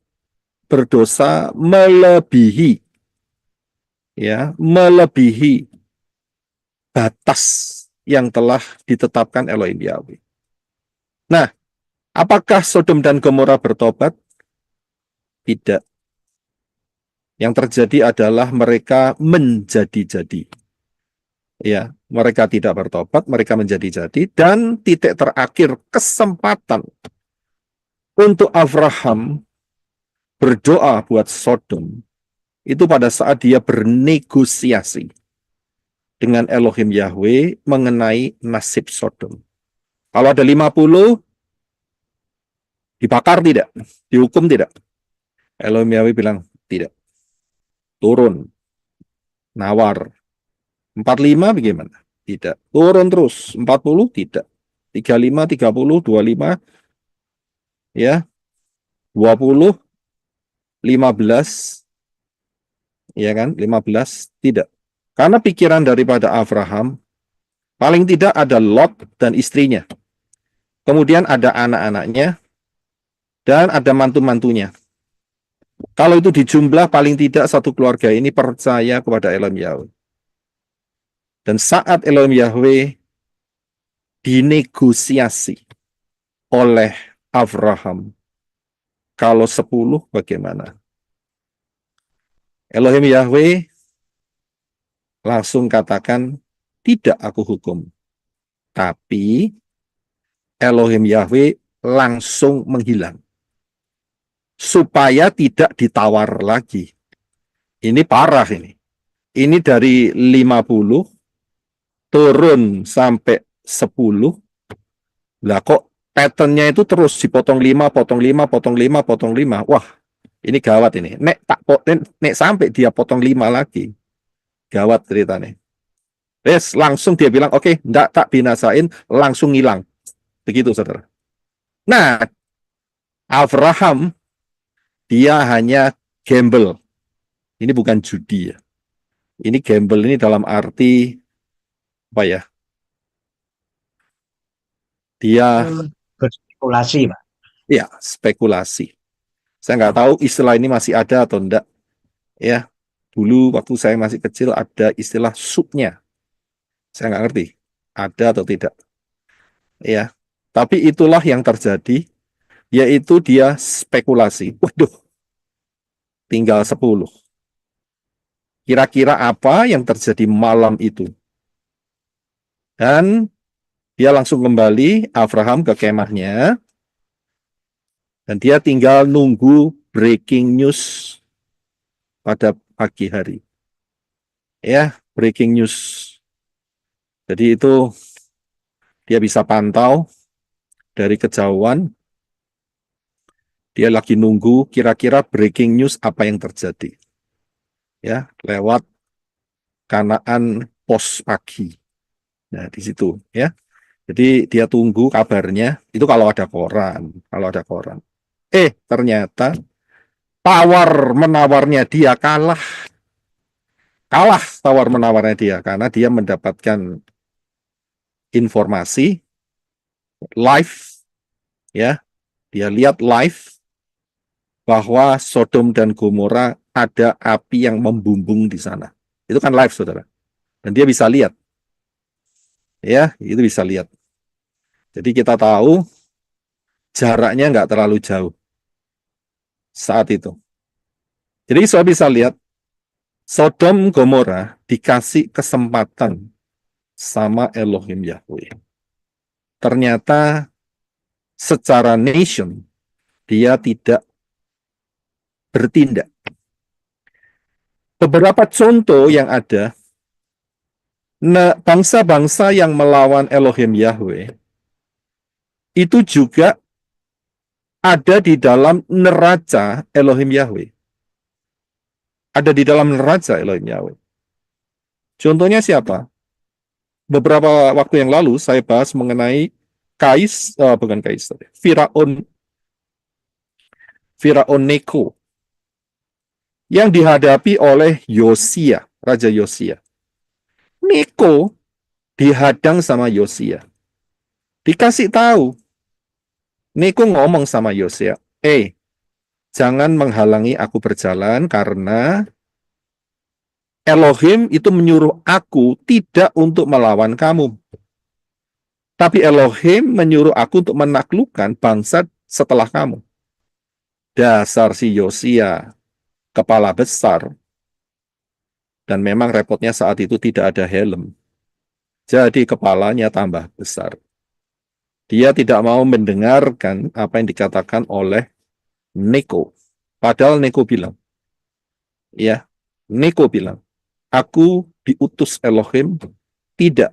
B: berdosa melebihi batas yang telah ditetapkan Elohim Yahweh. Nah, apakah Sodom dan Gomora bertobat? Tidak. Yang terjadi adalah mereka menjadi-jadi. Ya, mereka tidak bertobat, mereka menjadi-jadi, dan titik terakhir kesempatan untuk Abraham berdoa buat Sodom itu pada saat dia bernegosiasi dengan Elohim Yahweh mengenai nasib Sodom. Kalau ada 50, dibakar tidak? Dihukum tidak? Elohim Yahweh bilang, tidak. Turun. Nawar. 45 bagaimana? Tidak. Turun terus. 40 tidak. 35, 30, 25, ya. 20, 15, ya kan? 15 tidak. Karena pikiran daripada Abraham, paling tidak ada Lot dan istrinya. Kemudian ada anak-anaknya, dan ada mantu-mantunya. Kalau itu dijumlah, paling tidak satu keluarga ini percaya kepada Elohim Yahweh. Dan saat Elohim Yahweh dinegosiasi oleh Abraham, Kalau 10 bagaimana? Elohim Yahweh langsung katakan, tidak aku hukum. Tapi Elohim Yahweh langsung menghilang. Supaya tidak ditawar lagi. Ini parah ini. Ini dari 50 turun sampai 10. Lah kok patternnya itu terus dipotong 5, potong 5, potong 5, potong 5. Wah, ini gawat ini. Nek sampai dia potong 5 lagi. Gawat ceritanya. Yes, langsung dia bilang, oke, enggak tak binasain, langsung hilang. Begitu, saudara. Nah, Abraham, dia hanya gamble. Ini bukan judi ya. Ini gamble ini dalam arti, apa ya? Dia,
D: Berspekulasi, Pak.
B: ya, spekulasi. Saya nggak tahu istilah ini masih ada atau enggak. Ya, dulu waktu saya masih kecil ada istilah supnya. Saya nggak ngerti, ada atau tidak. Ya, tapi itulah yang terjadi, yaitu dia spekulasi. Waduh, tinggal 10. Kira-kira apa yang terjadi malam itu? Dan dia langsung kembali, Abraham ke kemahnya, dan dia tinggal nunggu breaking news pada pagi hari. Ya, breaking news. Jadi itu dia bisa pantau dari kejauhan. Dia lagi nunggu kira-kira breaking news apa yang terjadi. Ya, lewat Kanaan pos pagi. Nah, di situ ya. Jadi dia tunggu kabarnya itu kalau ada koran, ternyata tawar menawarnya dia kalah. Kalah tawar menawarnya dia karena dia mendapatkan informasi live ya. Dia lihat live bahwa Sodom dan Gomora ada api yang membumbung di sana. Itu kan live, saudara. Dan dia bisa lihat. Ya, itu bisa lihat. Jadi kita tahu jaraknya nggak terlalu jauh saat itu. Jadi saya bisa lihat Sodom Gomora dikasih kesempatan sama Elohim Yahweh. Ternyata secara nation dia tidak bertindak. Beberapa contoh yang ada, bangsa-bangsa yang melawan Elohim Yahweh itu juga ada di dalam neraca Elohim Yahweh. Ada di dalam neraca Elohim Yahweh. Contohnya siapa? Beberapa waktu yang lalu saya bahas mengenai Firaun Neko yang dihadapi oleh Yosia, Raja Yosia. Neko dihadang sama Yosia. Dikasih tahu. Neko ngomong sama Yosia, jangan menghalangi aku berjalan karena Elohim itu menyuruh aku tidak untuk melawan kamu. Tapi Elohim menyuruh aku untuk menaklukkan bangsa setelah kamu. Dasar si Yosia, kepala besar. Dan memang repotnya saat itu tidak ada helm. Jadi kepalanya tambah besar. Dia tidak mau mendengarkan apa yang dikatakan oleh Neko. Padahal Neko bilang, aku diutus Elohim tidak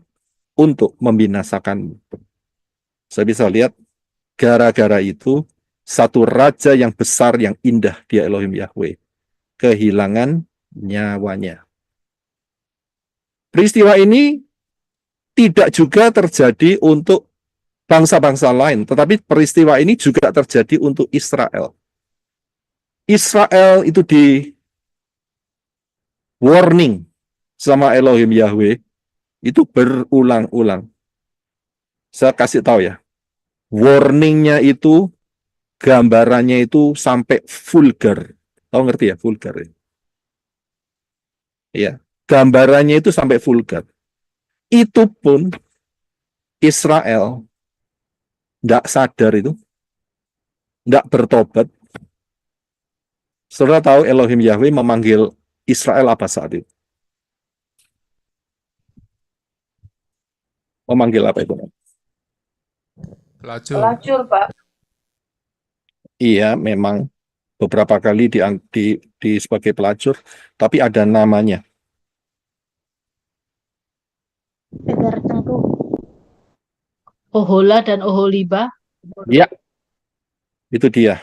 B: untuk membinasakanmu. Saya bisa lihat, gara-gara itu, satu raja yang besar, yang indah, dia Elohim Yahweh, kehilangan nyawanya. Peristiwa ini tidak juga terjadi untuk bangsa-bangsa lain, tetapi peristiwa ini juga terjadi untuk Israel. Israel itu di warning sama Elohim Yahweh itu berulang-ulang. Saya kasih tahu ya, warningnya itu, gambarannya itu sampai vulgar. Tahu ngerti ya, vulgar ya? Iya, gambarannya itu sampai vulgar. Itu pun Israel tidak sadar itu, tidak bertobat, Saudara tahu Elohim Yahweh memanggil Israel apa saat itu? Memanggil apa itu?
C: Pelacur.
A: Pelacur, Pak.
B: Iya, memang beberapa kali di sebagai pelacur, tapi ada namanya.
E: Tegar tengkuk.
A: Ohola dan Oholiba.
B: Ya, itu dia.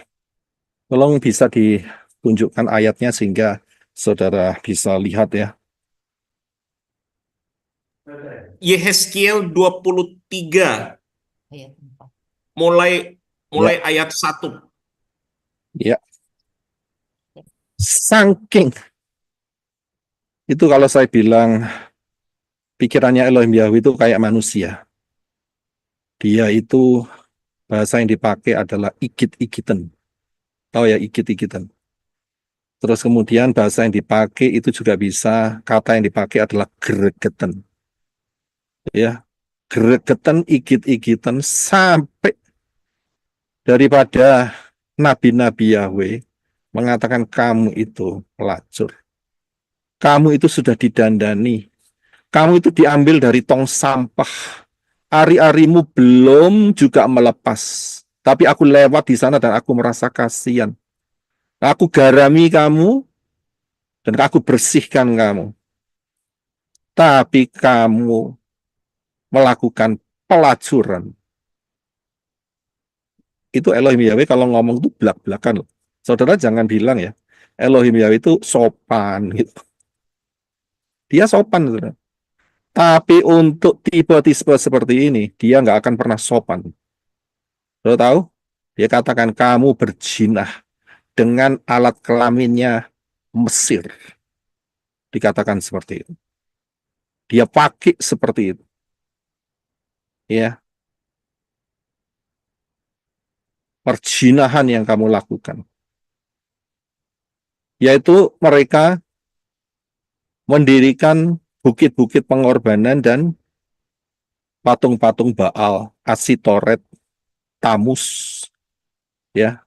B: Tolong bisa ditunjukkan ayatnya sehingga saudara bisa lihat ya.
F: Yehezkiel 23 mulai ayat 1.
B: Ya. Saking itu kalau saya bilang pikirannya Elohim Yahweh itu kayak manusia. Dia itu bahasa yang dipakai adalah ikit-ikitan. Tahu ya ikit-ikitan. Terus kemudian bahasa yang dipakai itu juga bisa, kata yang dipakai adalah gregetan. Ya, gregetan, ikit-ikitan sampai daripada nabi-nabi Yahweh mengatakan kamu itu pelacur. Kamu itu sudah didandani. Kamu itu diambil dari tong sampah. Ari-arimu belum juga melepas. Tapi aku lewat di sana dan aku merasa kasihan. Aku garami kamu dan aku bersihkan kamu. Tapi kamu melakukan pelacuran. Itu Elohim Yahweh kalau ngomong itu belak-belakan loh. Saudara jangan bilang ya, Elohim Yahweh itu sopan gitu. Dia sopan, saudara. Tapi untuk tipe-tipe seperti ini, dia nggak akan pernah sopan. Saudara tahu? Dia katakan kamu berjinah dengan alat kelaminnya Mesir. Dikatakan seperti itu. Dia pakai seperti itu. Ya. Perjinahan yang kamu lakukan. Yaitu mereka mendirikan bukit-bukit pengorbanan dan patung-patung Baal, Asitoret, Tamus, ya,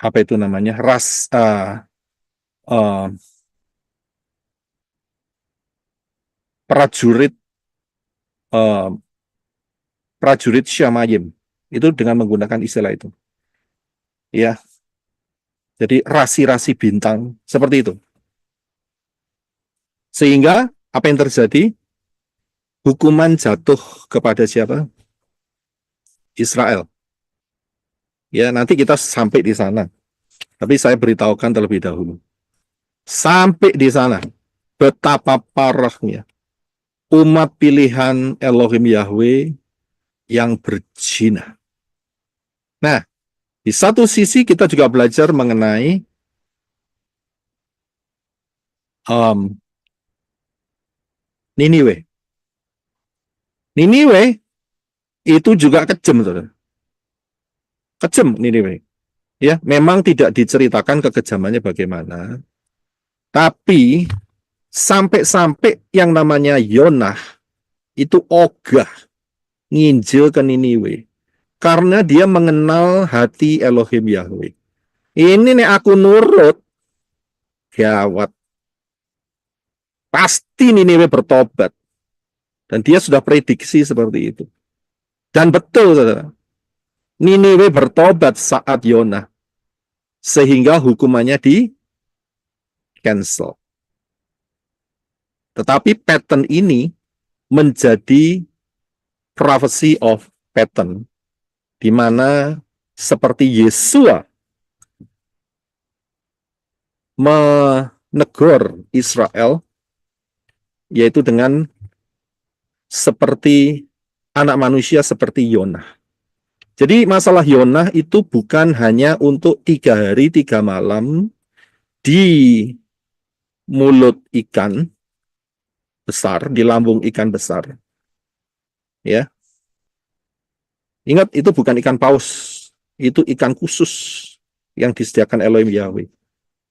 B: apa itu namanya, prajurit prajurit Syamayim itu dengan menggunakan istilah itu, ya. Jadi rasi-rasi bintang seperti itu. Sehingga apa yang terjadi? Hukuman jatuh kepada siapa? Israel. Ya, nanti kita sampai di sana. Tapi saya beritahukan terlebih dahulu. Sampai di sana, betapa parahnya umat pilihan Elohim Yahweh yang berzina. Nah, di satu sisi kita juga belajar mengenai Niniwe. Niniwe itu juga kejam, saudara. Kejam Niniwe. Ya, memang tidak diceritakan kekejamannya bagaimana. Tapi sampai-sampai yang namanya Yonah itu ogah nginjil ke Niniwe. Karena dia mengenal hati Elohim Yahweh. Ini nih aku nurut, gawat. Pasti Niniwe bertobat. Dan dia sudah prediksi seperti itu. Dan betul, saudara. Niniwe bertobat saat Yonah. Sehingga hukumannya di cancel. Tetapi pattern ini menjadi prophecy of pattern. Di mana seperti Yesua menegur Israel, yaitu dengan seperti anak manusia seperti Yonah. Jadi masalah Yonah itu bukan hanya untuk 3 hari 3 malam di mulut ikan besar, di lambung ikan besar. Ya. Ingat, itu bukan ikan paus, itu ikan khusus yang disediakan Elohim Yahweh.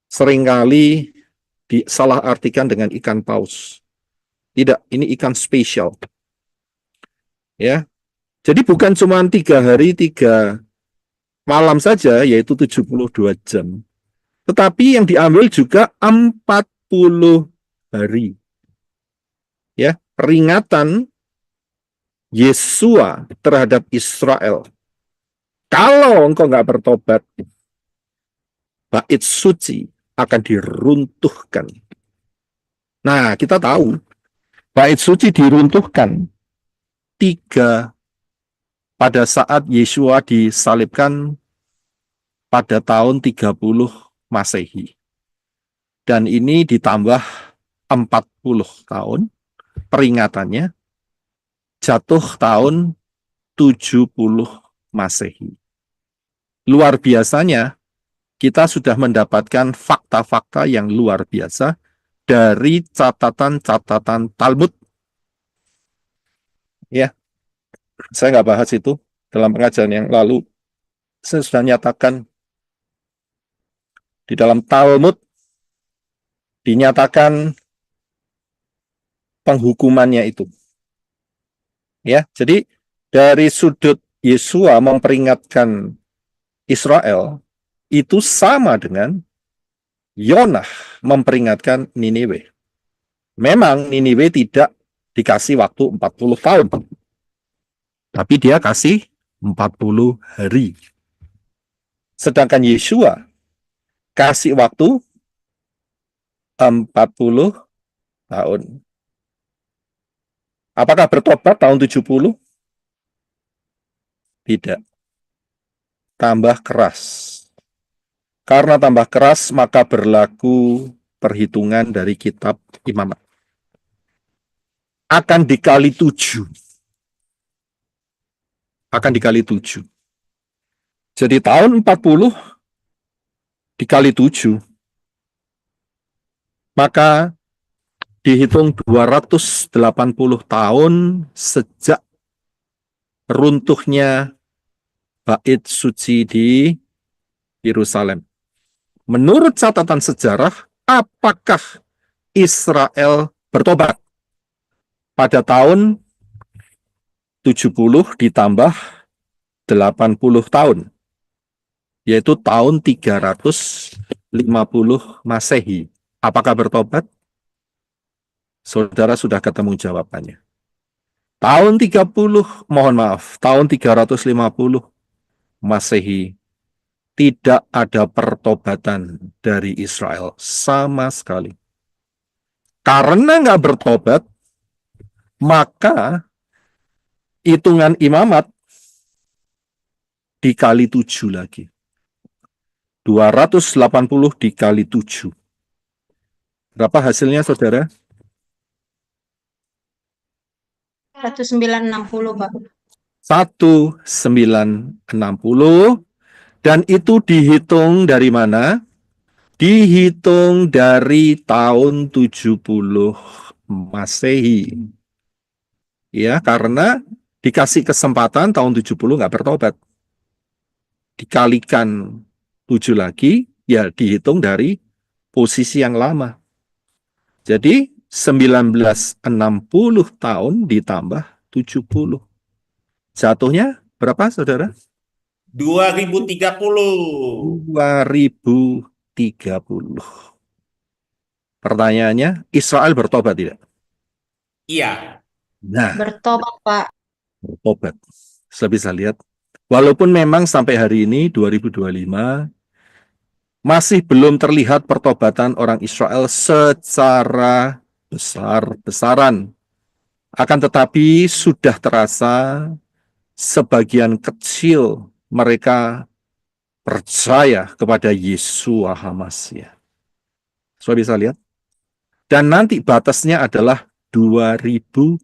B: Seringkali disalahartikan dengan ikan paus. Tidak, ini ikan spesial. Ya. Jadi bukan cuma 3 hari 3 malam saja yaitu 72 jam. Tetapi yang diambil juga 40 hari. Ya, peringatan Yesua terhadap Israel. Kalau engkau nggak bertobat, bait suci akan diruntuhkan. Nah, kita tahu bait suci diruntuhkan pada saat Yesua disalibkan pada tahun 30 Masehi. Dan ini ditambah 40 tahun peringatannya jatuh tahun 70 Masehi. Luar biasanya kita sudah mendapatkan fakta-fakta yang luar biasa dari catatan-catatan Talmud. Ya, saya nggak bahas itu dalam pengajaran yang lalu. Saya sudah nyatakan di dalam Talmud dinyatakan penghukumannya itu. Ya, jadi dari sudut Yesua memperingatkan Israel itu sama dengan Yonah memperingatkan Niniwe. Memang Niniwe tidak dikasih waktu 40 tahun. Tapi dia kasih 40 hari. Sedangkan Yesua kasih waktu 40 tahun. Apakah bertobat tahun 70? Tidak. Tambah keras. Karena tambah keras, maka berlaku perhitungan dari kitab Imamat. Akan dikali 7. Akan dikali 7. Jadi tahun 40 dikali 7. Maka dihitung 280 tahun sejak runtuhnya bait suci di Yerusalem. Menurut catatan sejarah, apakah Israel bertobat? Pada tahun 70 ditambah 80 tahun, yaitu tahun 350 Masehi. Apakah bertobat? Saudara sudah ketemu jawabannya. Tahun 350 Masehi, tidak ada pertobatan dari Israel sama sekali. Karena nggak bertobat, maka hitungan Imamat dikali 7 lagi. 280 dikali 7. Berapa hasilnya, saudara?
E: 1960, Pak.
B: 1960. Dan itu dihitung dari mana? Dihitung dari tahun 70 Masehi. Ya, karena dikasih kesempatan tahun 70 nggak bertobat. Dikalikan 7 lagi, ya dihitung dari posisi yang lama. Jadi 1960 tahun ditambah 70. Jatuhnya berapa, saudara?
F: 2030.
B: 2030. Pertanyaannya, Israel bertobat tidak?
F: Iya.
B: Nah,
E: Bertobat, Pak.
B: bertobat. Saya bisa lihat, walaupun memang sampai hari ini 2025 masih belum terlihat pertobatan orang Israel secara besar-besaran. Akan tetapi sudah terasa sebagian kecil mereka percaya kepada Yesua HaMashiach. Saudara bisa lihat. Dan nanti batasnya adalah 2030.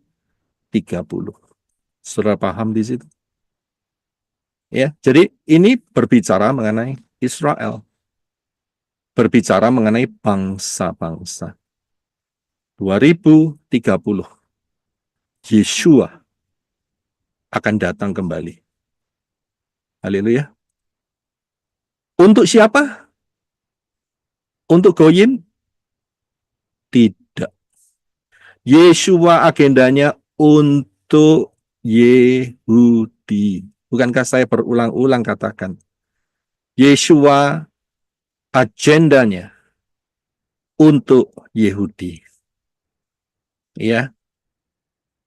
B: Saudara paham di situ? Ya, jadi ini berbicara mengenai Israel. Berbicara mengenai bangsa-bangsa. 2030. Yesua akan datang kembali. Haleluya. Untuk siapa? Untuk Goyim? Tidak. Yesua agendanya untuk Yehudi. Bukankah saya berulang-ulang katakan? Yeshua agendanya untuk Yahudi. Ya.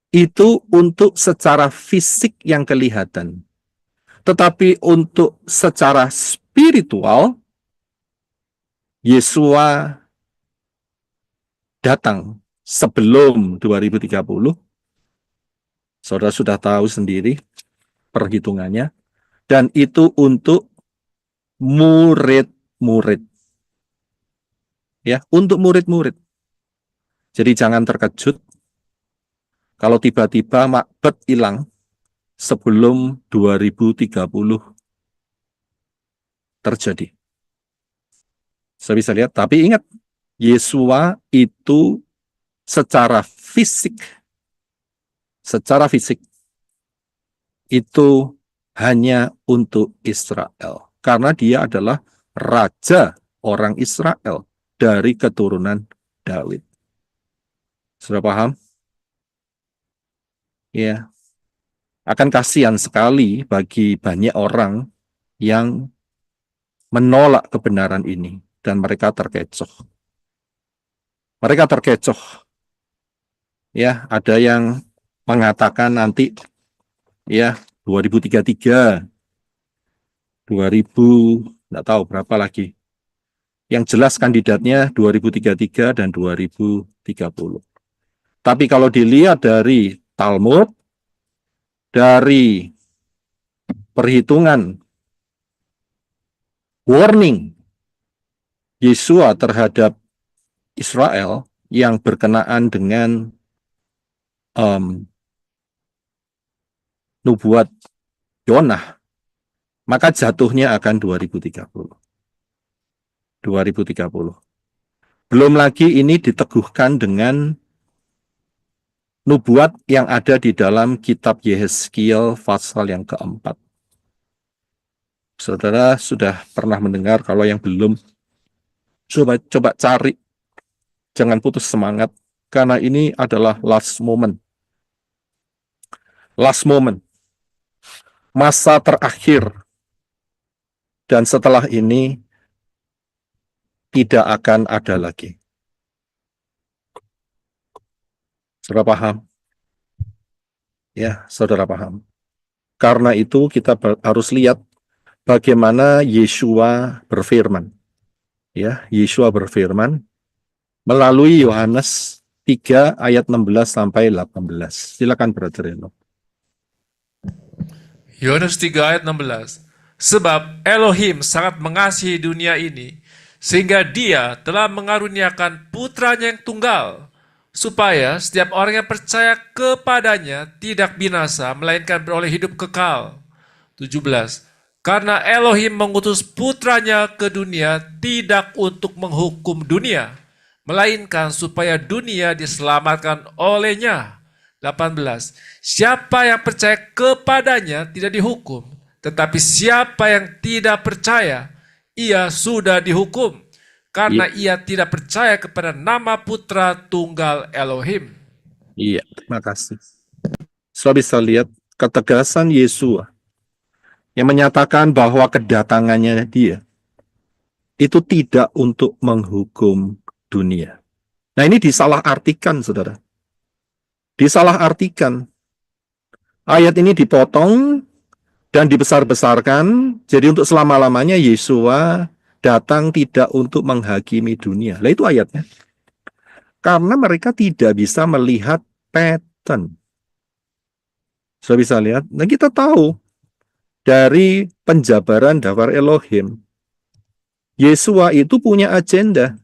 B: Itu untuk secara fisik yang kelihatan. Tetapi untuk secara spiritual, Yesua datang sebelum 2030. Saudara sudah tahu sendiri perhitungannya. Dan itu untuk murid-murid. Ya, untuk murid-murid. Jadi jangan terkejut kalau tiba-tiba makbet hilang sebelum 2030 terjadi. Saya bisa lihat, tapi ingat, Yesua itu secara fisik itu hanya untuk Israel. Karena dia adalah raja orang Israel dari keturunan Daud. Sudah paham? Ya. Akan kasihan sekali bagi banyak orang yang menolak kebenaran ini dan mereka terkecoh. Mereka terkecoh. Ya, ada yang mengatakan nanti ya 2033, 2000, enggak tahu berapa lagi. Yang jelas kandidatnya 2033 dan 2030. Tapi kalau dilihat dari Talmud, dari perhitungan warning Yesua terhadap Israel yang berkenaan dengan nubuat Yonah, maka jatuhnya akan 2030. 2030. Belum lagi ini diteguhkan dengan nubuat yang ada di dalam kitab Yehezkiel pasal yang keempat. Saudara sudah pernah mendengar, kalau yang belum, coba cari. Jangan putus semangat, karena ini adalah last moment. Last moment. Masa terakhir. Dan setelah ini, tidak akan ada lagi. Saudara paham? Ya, saudara paham. Karena itu kita harus lihat bagaimana Yesua berfirman. Ya, Yesua berfirman melalui Yohanes 3 ayat 16 sampai 18. Silakan Brother Eno.
C: Yohanes 3 ayat 16. Sebab Elohim sangat mengasihi dunia ini, sehingga dia telah mengaruniakan putranya yang tunggal, supaya setiap orang yang percaya kepadanya tidak binasa, melainkan beroleh hidup kekal. 17. Karena Elohim mengutus putranya ke dunia tidak untuk menghukum dunia, melainkan supaya dunia diselamatkan olehnya. 18. Siapa yang percaya kepadanya tidak dihukum, tetapi siapa yang tidak percaya, ia sudah dihukum, karena ia tidak percaya kepada nama putra tunggal Elohim.
B: Iya, terima kasih. Saudara bisa lihat ketegasan Yesua yang menyatakan bahwa kedatangannya dia itu tidak untuk menghukum dunia. Nah, ini disalahartikan, saudara. Disalahartikan. Ayat ini dipotong dan dibesar-besarkan, jadi untuk selama-lamanya Yesua datang tidak untuk menghakimi dunia. Lah itu ayatnya. Karena mereka tidak bisa melihat pattern. Sudah bisa lihat? Nah, kita tahu dari penjabaran Dafar Elohim, Yesua itu punya agenda.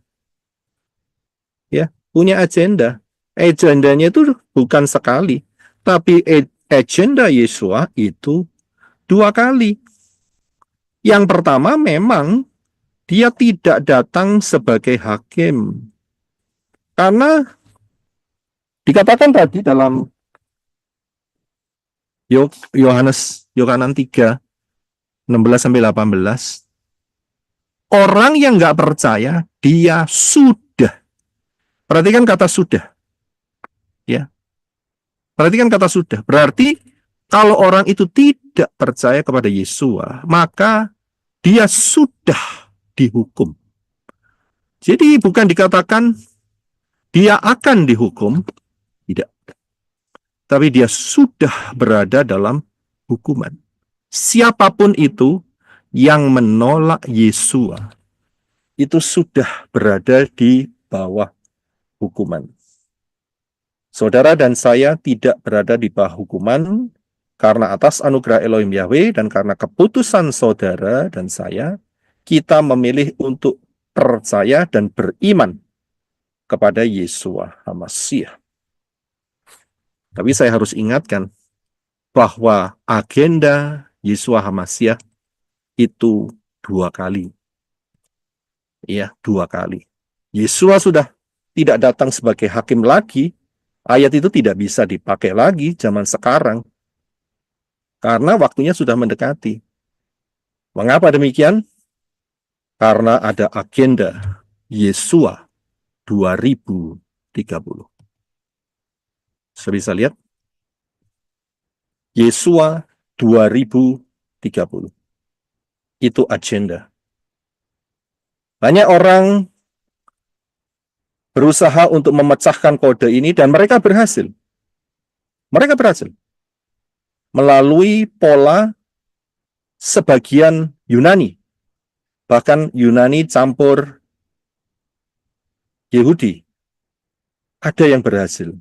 B: Ya, punya agenda. Agendanya itu bukan sekali, tapi agenda Yesua itu 2 kali. Yang pertama memang dia tidak datang sebagai hakim. Karena dikatakan tadi dalam Yohanes 3, 16 sampai 18, orang yang nggak percaya, dia sudah. Perhatikan kata sudah. Ya. Perhatikan kata sudah. Berarti kalau orang itu tidak percaya kepada Yesua, maka dia sudah dihukum. Jadi bukan dikatakan dia akan dihukum, tidak. Tapi dia sudah berada dalam hukuman. Siapapun itu yang menolak Yesua, itu sudah berada di bawah hukuman. Saudara dan saya tidak berada di bawah hukuman karena atas anugerah Elohim Yahweh dan karena keputusan saudara dan saya, kita memilih untuk percaya dan beriman kepada Yesua HaMasyiah. Tapi saya harus ingatkan bahwa agenda Yesua HaMasyiah itu 2 kali. Ya, 2 kali. Yesua sudah tidak datang sebagai hakim lagi. Ayat itu tidak bisa dipakai lagi zaman sekarang. Karena waktunya sudah mendekati. Mengapa demikian? Karena ada agenda Yesua 2030. Saya bisa lihat. Yesua 2030. Itu agenda. Banyak orang berusaha untuk memecahkan kode ini dan mereka berhasil. Mereka berhasil. Melalui pola sebagian Yunani. Bahkan Yunani campur Yahudi. Ada yang berhasil.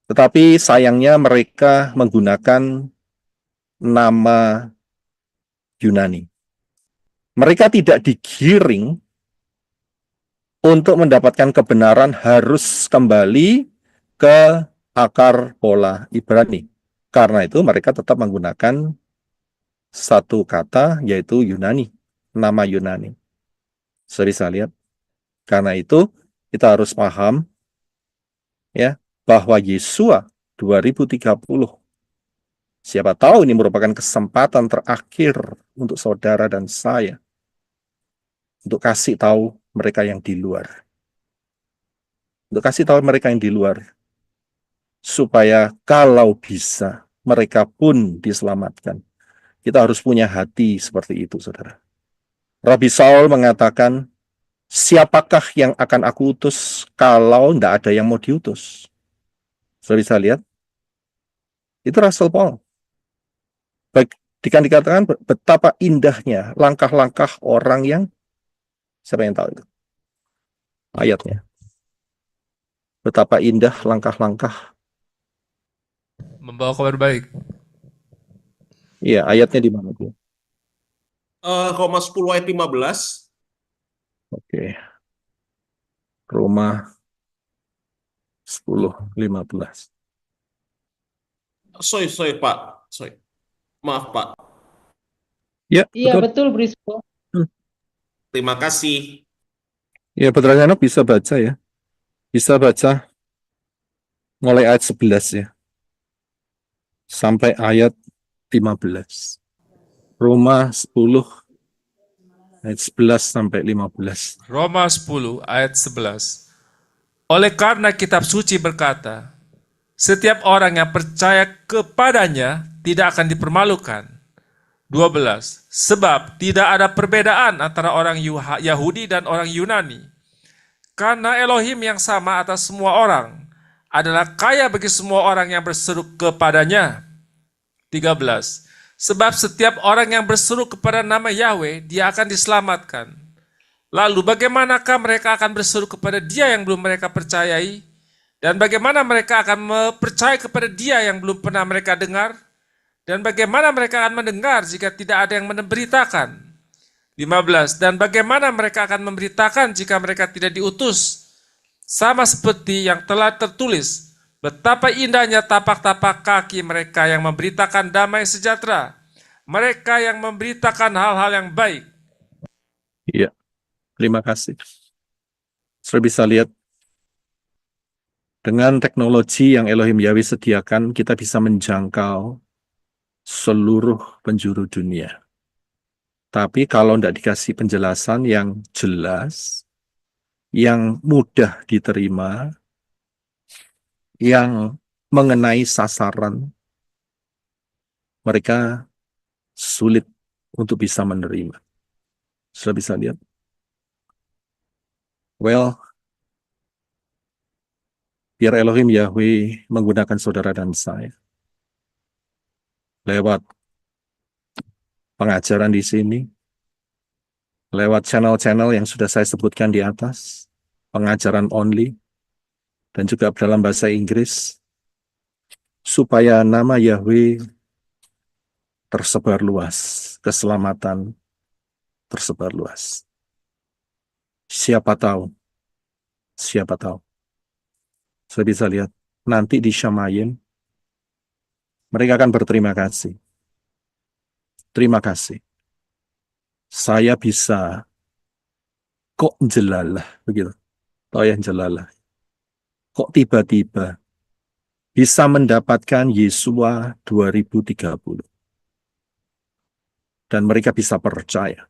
B: Tetapi sayangnya mereka menggunakan nama Yunani. Mereka tidak digiring untuk mendapatkan kebenaran harus kembali ke akar pola Ibrani. Karena itu mereka tetap menggunakan satu kata yaitu Yunani, nama Yunani. Saya lihat. Karena itu kita harus paham ya bahwa Yesua 2030 siapa tahu ini merupakan kesempatan terakhir untuk saudara dan saya untuk kasih tahu mereka yang di luar. Untuk kasih tahu mereka yang di luar supaya kalau bisa mereka pun diselamatkan. Kita harus punya hati seperti itu, saudara. Rabi Saul mengatakan, siapakah yang akan aku utus kalau tidak ada yang mau diutus? Sudah bisa lihat? Itu Rasul Paul. Dikatakan betapa indahnya langkah-langkah orang yang, siapa yang tahu itu? Ayatnya. Betapa indah langkah-langkah.
C: Membawa kabar baik.
B: Iya, ayatnya di mana tuh?
F: Roma 10 ayat 15.
B: Oke. Roma 10:15.
F: Sorry, Pak. Sorry. Maaf, Pak.
B: Ya,
G: Iya,
B: betul.
G: betul, Brisco.
F: Terima kasih.
B: Ya, Putra Jano bisa baca ya. Bisa baca mulai ayat 11 ya. Sampai ayat 15. Roma 10 ayat 11 sampai 15.
C: Roma 10 ayat 11. Oleh karena kitab suci berkata, setiap orang yang percaya kepadanya tidak akan dipermalukan. 12. Sebab tidak ada perbedaan antara orang Yahudi dan orang Yunani. Karena Elohim yang sama atas semua orang adalah kaya bagi semua orang yang berseru kepadanya. 13. Sebab setiap orang yang berseru kepada nama Yahweh, dia akan diselamatkan. Lalu bagaimanakah mereka akan berseru kepada dia yang belum mereka percayai? Dan bagaimana mereka akan percaya kepada dia yang belum pernah mereka dengar? Dan bagaimana mereka akan mendengar jika tidak ada yang memberitakan? 15. Dan bagaimana mereka akan memberitakan jika mereka tidak diutus? Sama seperti yang telah tertulis, betapa indahnya tapak-tapak kaki mereka yang memberitakan damai sejahtera. Mereka yang memberitakan hal-hal yang baik.
B: Iya, terima kasih. Sudah bisa lihat, dengan teknologi yang Elohim Yahweh sediakan, kita bisa menjangkau seluruh penjuru dunia. Tapi kalau tidak dikasih penjelasan yang jelas, yang mudah diterima, yang mengenai sasaran, mereka sulit untuk bisa menerima. Sudah bisa lihat? Well, biar Elohim Yahweh menggunakan saudara dan saya lewat pengajaran di sini, lewat channel-channel yang sudah saya sebutkan di atas, pengajaran only, dan juga dalam bahasa Inggris, supaya nama Yahweh tersebar luas, keselamatan tersebar luas. Siapa tahu, saya bisa lihat, nanti di Shamayim, mereka akan berterima kasih. Terima kasih. Saya bisa kok jelalah, begitu. Tahu ya jelalah. Kok tiba-tiba bisa mendapatkan Yesua 2030. Dan mereka bisa percaya.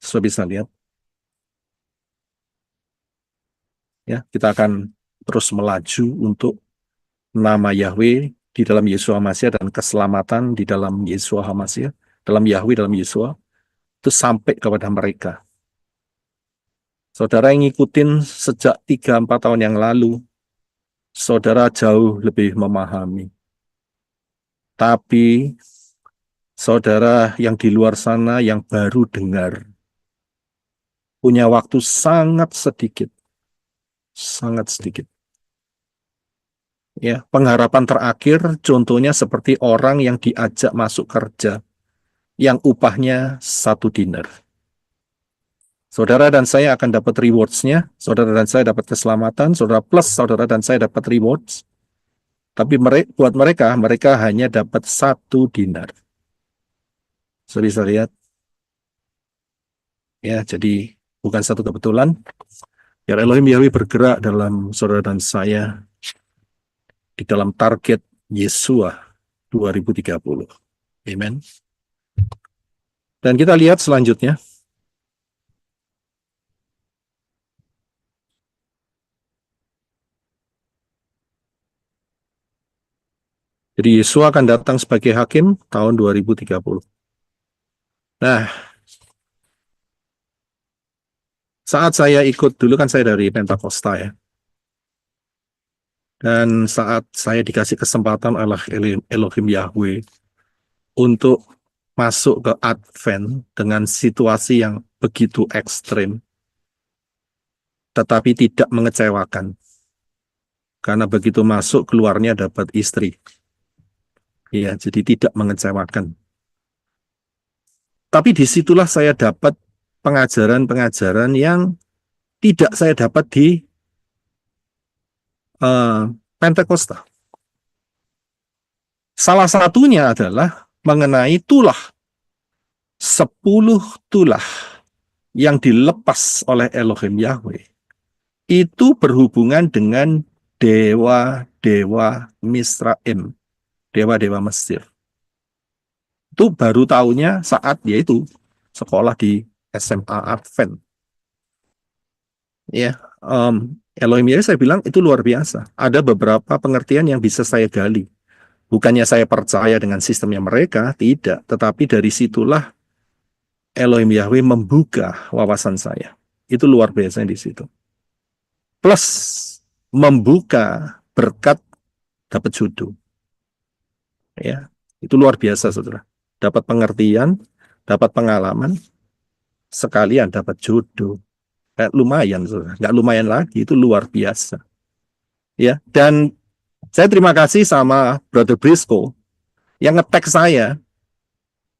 B: Sudah bisa lihat. Ya, kita akan terus melaju untuk nama Yahweh di dalam Yesua Hamasiah dan keselamatan di dalam Yesua Hamasiah, dalam Yahweh, dalam Yesua, itu sampai kepada mereka. Saudara yang ngikutin sejak 3-4 tahun yang lalu, saudara jauh lebih memahami. Tapi saudara yang di luar sana yang baru dengar, punya waktu sangat sedikit. Sangat sedikit. Ya, pengharapan terakhir contohnya seperti orang yang diajak masuk kerja yang upahnya 1 dinar. Saudara dan saya akan dapat rewards-nya, saudara dan saya dapat keselamatan, saudara dan saya dapat rewards. Tapi buat mereka hanya dapat 1 dinar. Saya bisa lihat. Ya, jadi bukan satu kebetulan. Biar Elohim Yahweh bergerak dalam saudara dan saya di dalam target Yesua 2030. Amen. Dan kita lihat selanjutnya. Jadi Yesua akan datang sebagai hakim tahun 2030. Nah, saat saya ikut, dulu kan saya dari Pentakosta ya. Dan saat saya dikasih kesempatan oleh Elohim Yahweh untuk masuk ke Advent dengan situasi yang begitu ekstrim, tetapi tidak mengecewakan. Karena begitu masuk, keluarnya dapat istri. Ya, jadi tidak mengecewakan. Tapi disitulah saya dapat pengajaran-pengajaran yang tidak saya dapat di Pentakosta. Salah satunya adalah mengenai tulah. 10 tulah yang dilepas oleh Elohim Yahweh. Itu berhubungan dengan dewa-dewa Misraim. Dewa-dewa Mesir. Itu baru tahunya saat dia itu sekolah di SMA Advent. Ya, Elohim Yahweh saya bilang itu luar biasa. Ada beberapa pengertian yang bisa saya gali. Bukannya saya percaya dengan sistemnya mereka, tidak. Tetapi dari situlah Elohim Yahweh membuka wawasan saya. Itu luar biasa di situ. Plus membuka berkat dapat jodoh. Ya, itu luar biasa, saudara. Dapat pengertian, dapat pengalaman, sekalian dapat jodoh. Lumayan, saudara. Nggak lumayan lagi, itu luar biasa. Ya, dan saya terima kasih sama Brother Briscoe yang nge-tag saya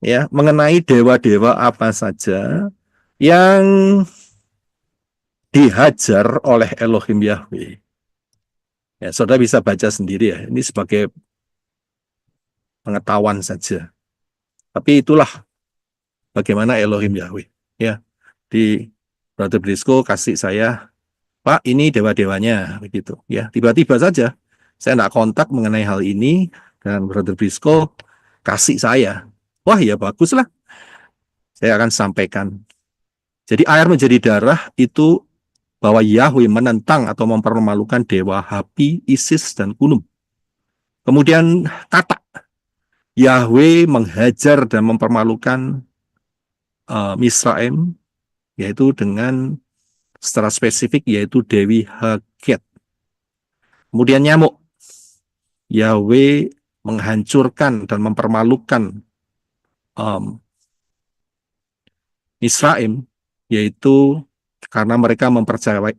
B: ya mengenai dewa-dewa apa saja yang dihajar oleh Elohim Yahweh. Ya, saudara bisa baca sendiri ya. Ini sebagai pengetahuan saja. Tapi itulah bagaimana Elohim Yahweh. Ya, di Brother Briscoe kasih saya, Pak, ini dewa-dewanya begitu. Ya, tiba-tiba saja saya tidak kontak mengenai hal ini dan Brother Briscoe kasih saya. Wah, ya baguslah. Saya akan sampaikan. Jadi air menjadi darah itu bahwa Yahweh menentang atau mempermalukan dewa Hapi, Isis, dan Kunum. Kemudian kata Yahweh menghajar dan mempermalukan Misraim, yaitu dengan secara spesifik yaitu Dewi Haget. Kemudian nyamuk. Yahweh menghancurkan dan mempermalukan Misraim, yaitu karena mereka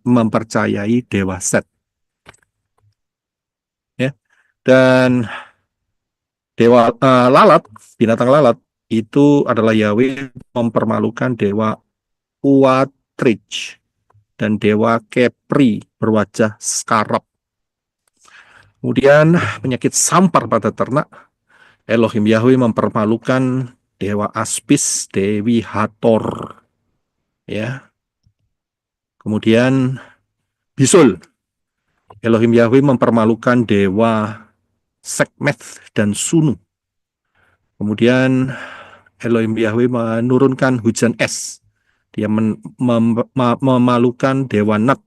B: mempercayai dewa Set. Ya. Dan dewa lalat, binatang lalat, itu adalah Yahweh mempermalukan dewa Uatrich dan dewa Kepri berwajah skarab. Kemudian penyakit sampar pada ternak, Elohim Yahweh mempermalukan dewa Aspis, Dewi Hathor. Ya. Kemudian bisul, Elohim Yahweh mempermalukan dewa Sekmeth dan Sunu. Kemudian Elohim Yahweh menurunkan hujan es. Dia memalukan dewa Nat,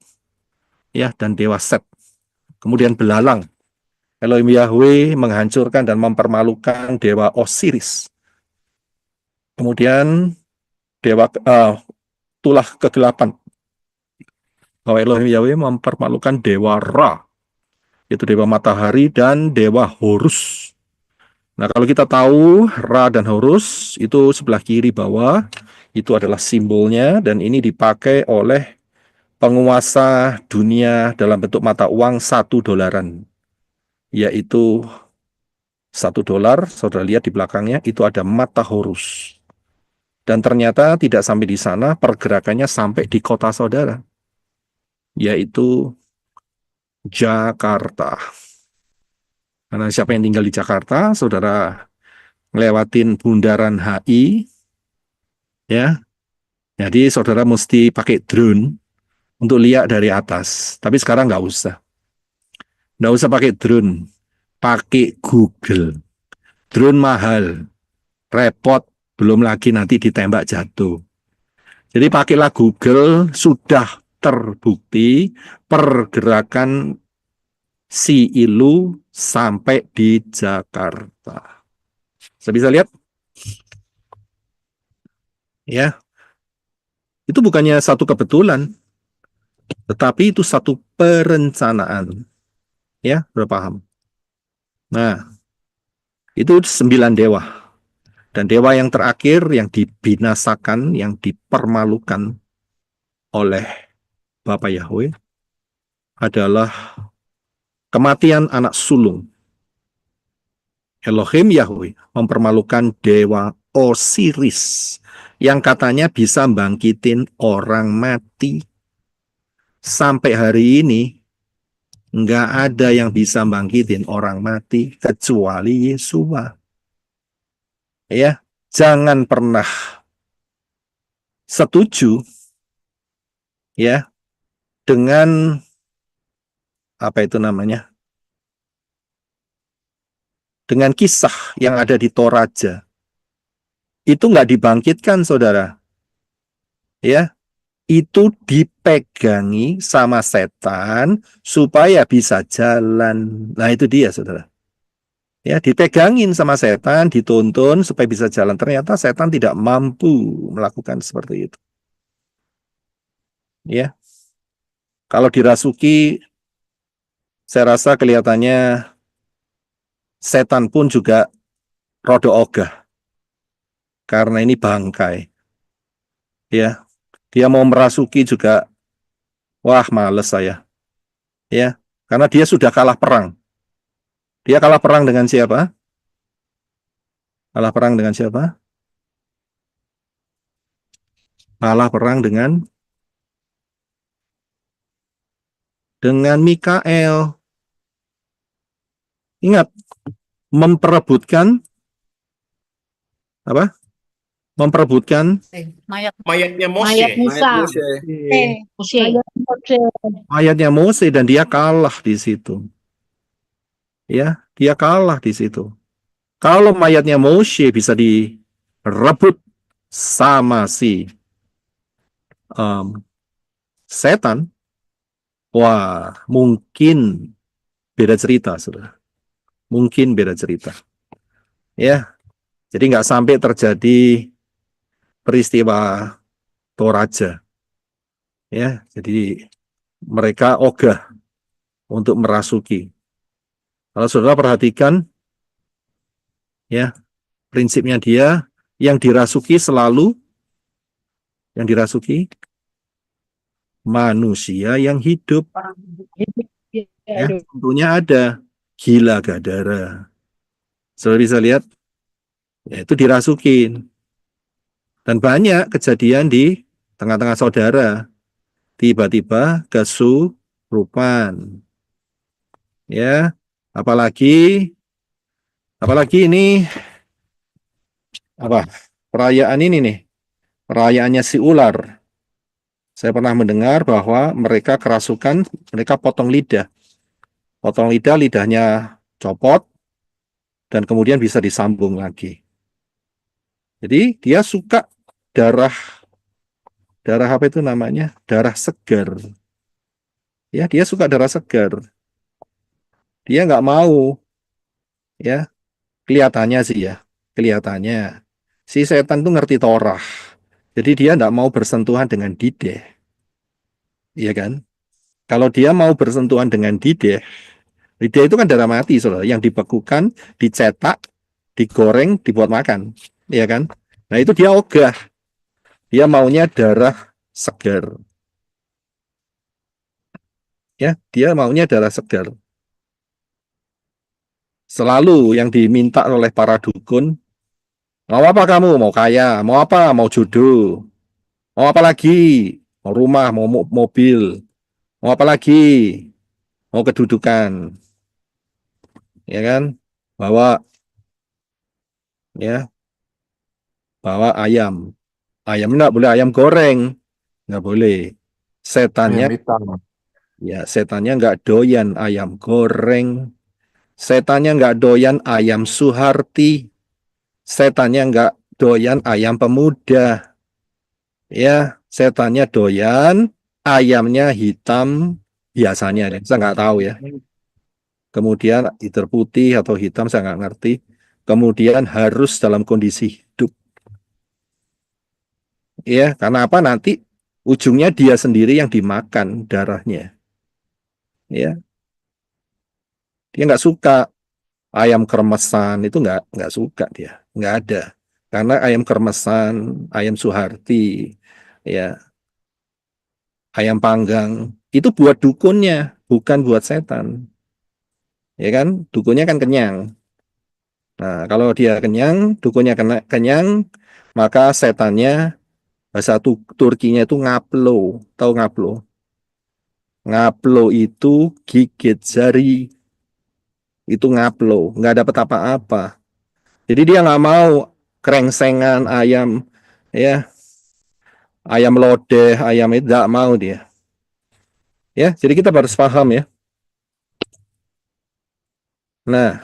B: ya, dan dewa Set. Kemudian belalang, Elohim Yahweh menghancurkan dan mempermalukan dewa Osiris. Kemudian dewa tulah kegelapan, bahwa Elohim Yahweh mempermalukan dewa Ra, yaitu dewa matahari, dan dewa Horus. Nah, kalau kita tahu Ra dan Horus itu sebelah kiri bawah, itu adalah simbolnya, dan ini dipakai oleh penguasa dunia dalam bentuk mata uang $1, yaitu $1. Saudara lihat di belakangnya itu ada mata Horus. Dan ternyata tidak sampai di sana, pergerakannya sampai di kota saudara, yaitu Jakarta. Karena siapa yang tinggal di Jakarta, saudara ngelewatin bundaran HI, ya, jadi saudara mesti pakai drone untuk lihat dari atas. Tapi sekarang nggak usah. Nggak usah pakai drone, pakai Google. Drone mahal, repot, belum lagi nanti ditembak jatuh. Jadi pakailah Google, sudah terbukti pergerakan si Ilu sampai di Jakarta. Saya bisa lihat? Ya, itu bukannya satu kebetulan, tetapi itu satu perencanaan. Ya, sudah paham. Nah, itu 9 dewa. Dan dewa yang terakhir yang dibinasakan, yang dipermalukan oleh Bapa Yahweh adalah kematian anak sulung. Elohim Yahweh mempermalukan dewa Osiris yang katanya bisa bangkitin orang mati. Sampai hari ini nggak ada yang bisa bangkitin orang mati kecuali Yesua. Ya, jangan pernah setuju, ya, dengan apa itu namanya, dengan kisah yang ada di Toraja. Itu nggak dibangkitkan, saudara. Ya, itu dipegangi sama setan supaya bisa jalan. Nah, itu dia, saudara. Ya, dipegangin sama setan, dituntun supaya bisa jalan. Ternyata setan tidak mampu melakukan seperti itu. Ya, kalau dirasuki, saya rasa kelihatannya setan pun juga rodo ogah. Karena ini bangkai. Ya, dia mau merasuki juga, wah males saya. Ya, karena dia sudah kalah perang. Dia kalah perang dengan siapa? Kalah perang dengan siapa? Kalah perang dengan Mikael. Ingat, memperebutkan apa? Memperebutkan
F: Mayatnya Moshe.
E: Mayat Musa. Mose.
B: mayatnya Mose, dan dia kalah di situ. Ya, dia kalah di situ. Kalau mayatnya Moshe bisa direbut sama si setan, wah, mungkin beda cerita, saudara. Mungkin beda cerita. Ya, jadi nggak sampai terjadi peristiwa Toraja. Ya, jadi mereka ogah untuk merasuki. Kalau saudara perhatikan, ya, prinsipnya dia yang dirasuki selalu yang dirasuki manusia yang hidup.
E: Orang hidup. Ya,
B: Ya,
E: aduh.
B: tentunya ada gila Gadara. Saudara bisa lihat, ya, itu dirasukin. Dan banyak kejadian di tengah-tengah saudara. Tiba-tiba kesurupan. Ya, apalagi ini apa? Perayaan ini nih. Perayaannya si ular. Saya pernah mendengar bahwa mereka kerasukan, mereka potong lidah. Potong lidah, lidahnya copot, dan kemudian bisa disambung lagi. Jadi dia suka darah apa itu namanya? Darah segar. Ya, dia suka darah segar. Dia nggak mau, ya, kelihatannya sih ya, kelihatannya. Si setan tuh ngerti Torah. Jadi dia nggak mau bersentuhan dengan dideh. Iya kan? Kalau dia mau bersentuhan dengan dideh, dideh itu kan darah mati, saudara, yang dibekukan, dicetak, digoreng, dibuat makan. Iya kan? Nah itu dia ogah. Dia maunya darah segar. Ya, dia maunya darah segar. Selalu yang diminta oleh para dukun, mau apa kamu? Mau kaya? Mau apa? Mau jodoh? Mau apa lagi? Mau rumah? Mau mobil? Mau apa lagi? Mau kedudukan? Ya kan? Bawa, ya, bawa ayam. Ayam enggak boleh ayam goreng, enggak boleh. Setannya, setannya enggak doyan ayam goreng. Setannya enggak doyan ayam Suharti. Setannya enggak doyan ayam pemuda. Ya, setannya doyan ayamnya hitam biasanya. Saya nggak tahu ya. Kemudian hitam putih atau hitam saya nggak ngerti. Kemudian harus dalam kondisi hidup. Ya, karena apa? Nanti ujungnya dia sendiri yang dimakan darahnya. Ya, dia nggak suka ayam kremesan itu nggak suka dia, nggak ada. Karena ayam kremesan, ayam Suharti, ya, ayam panggang itu buat dukunnya, bukan buat setan. Ya kan? Dukunnya kan kenyang. Nah, kalau dia kenyang, dukunnya kenyang, maka setannya bahasa Turkinya itu ngaplo. Tahu ngaplo? Ngaplo itu gigit jari, itu ngaplo, nggak dapat apa-apa. Jadi dia nggak mau krengsengan ayam, ya, ayam lodeh, ayam itu nggak mau dia. Ya, jadi kita harus paham ya. Nah,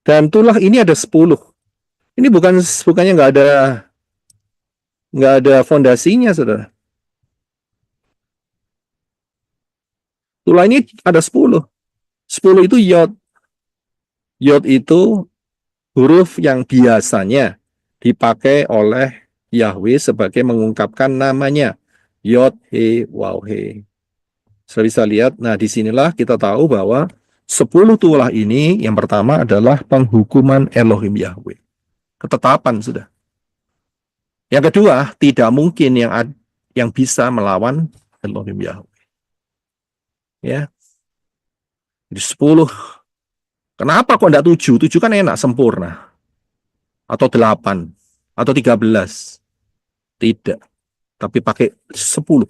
B: dan tulah ini ada 10. Ini bukannya nggak ada fondasinya, saudara. Tulah ini ada 10. 10 itu yod. Yod itu huruf yang biasanya dipakai oleh Yahweh sebagai mengungkapkan namanya. Yod, He, Waw, He. Sudah bisa lihat, nah disinilah kita tahu bahwa 10 tulah ini yang pertama adalah penghukuman Elohim Yahweh. Ketetapan sudah. Yang kedua, tidak mungkin yang bisa melawan Elohim Yahweh. Ya. Jadi 10. Kenapa kok enggak 7? 7 kan enak, sempurna. Atau 8. Atau 13. Tidak. Tapi pakai 10.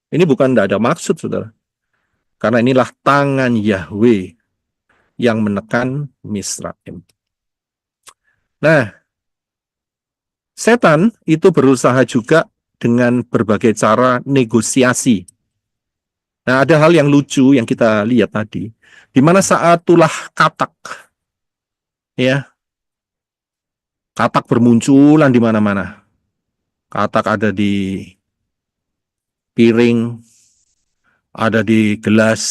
B: Ini bukan enggak ada maksud, saudara. Karena inilah tangan Yahweh yang menekan Misraim. Nah, setan itu berusaha juga dengan berbagai cara negosiasi. Nah, ada hal yang lucu yang kita lihat tadi, di mana saat tulah katak, ya, katak bermunculan di mana-mana. Katak ada di piring, ada di gelas,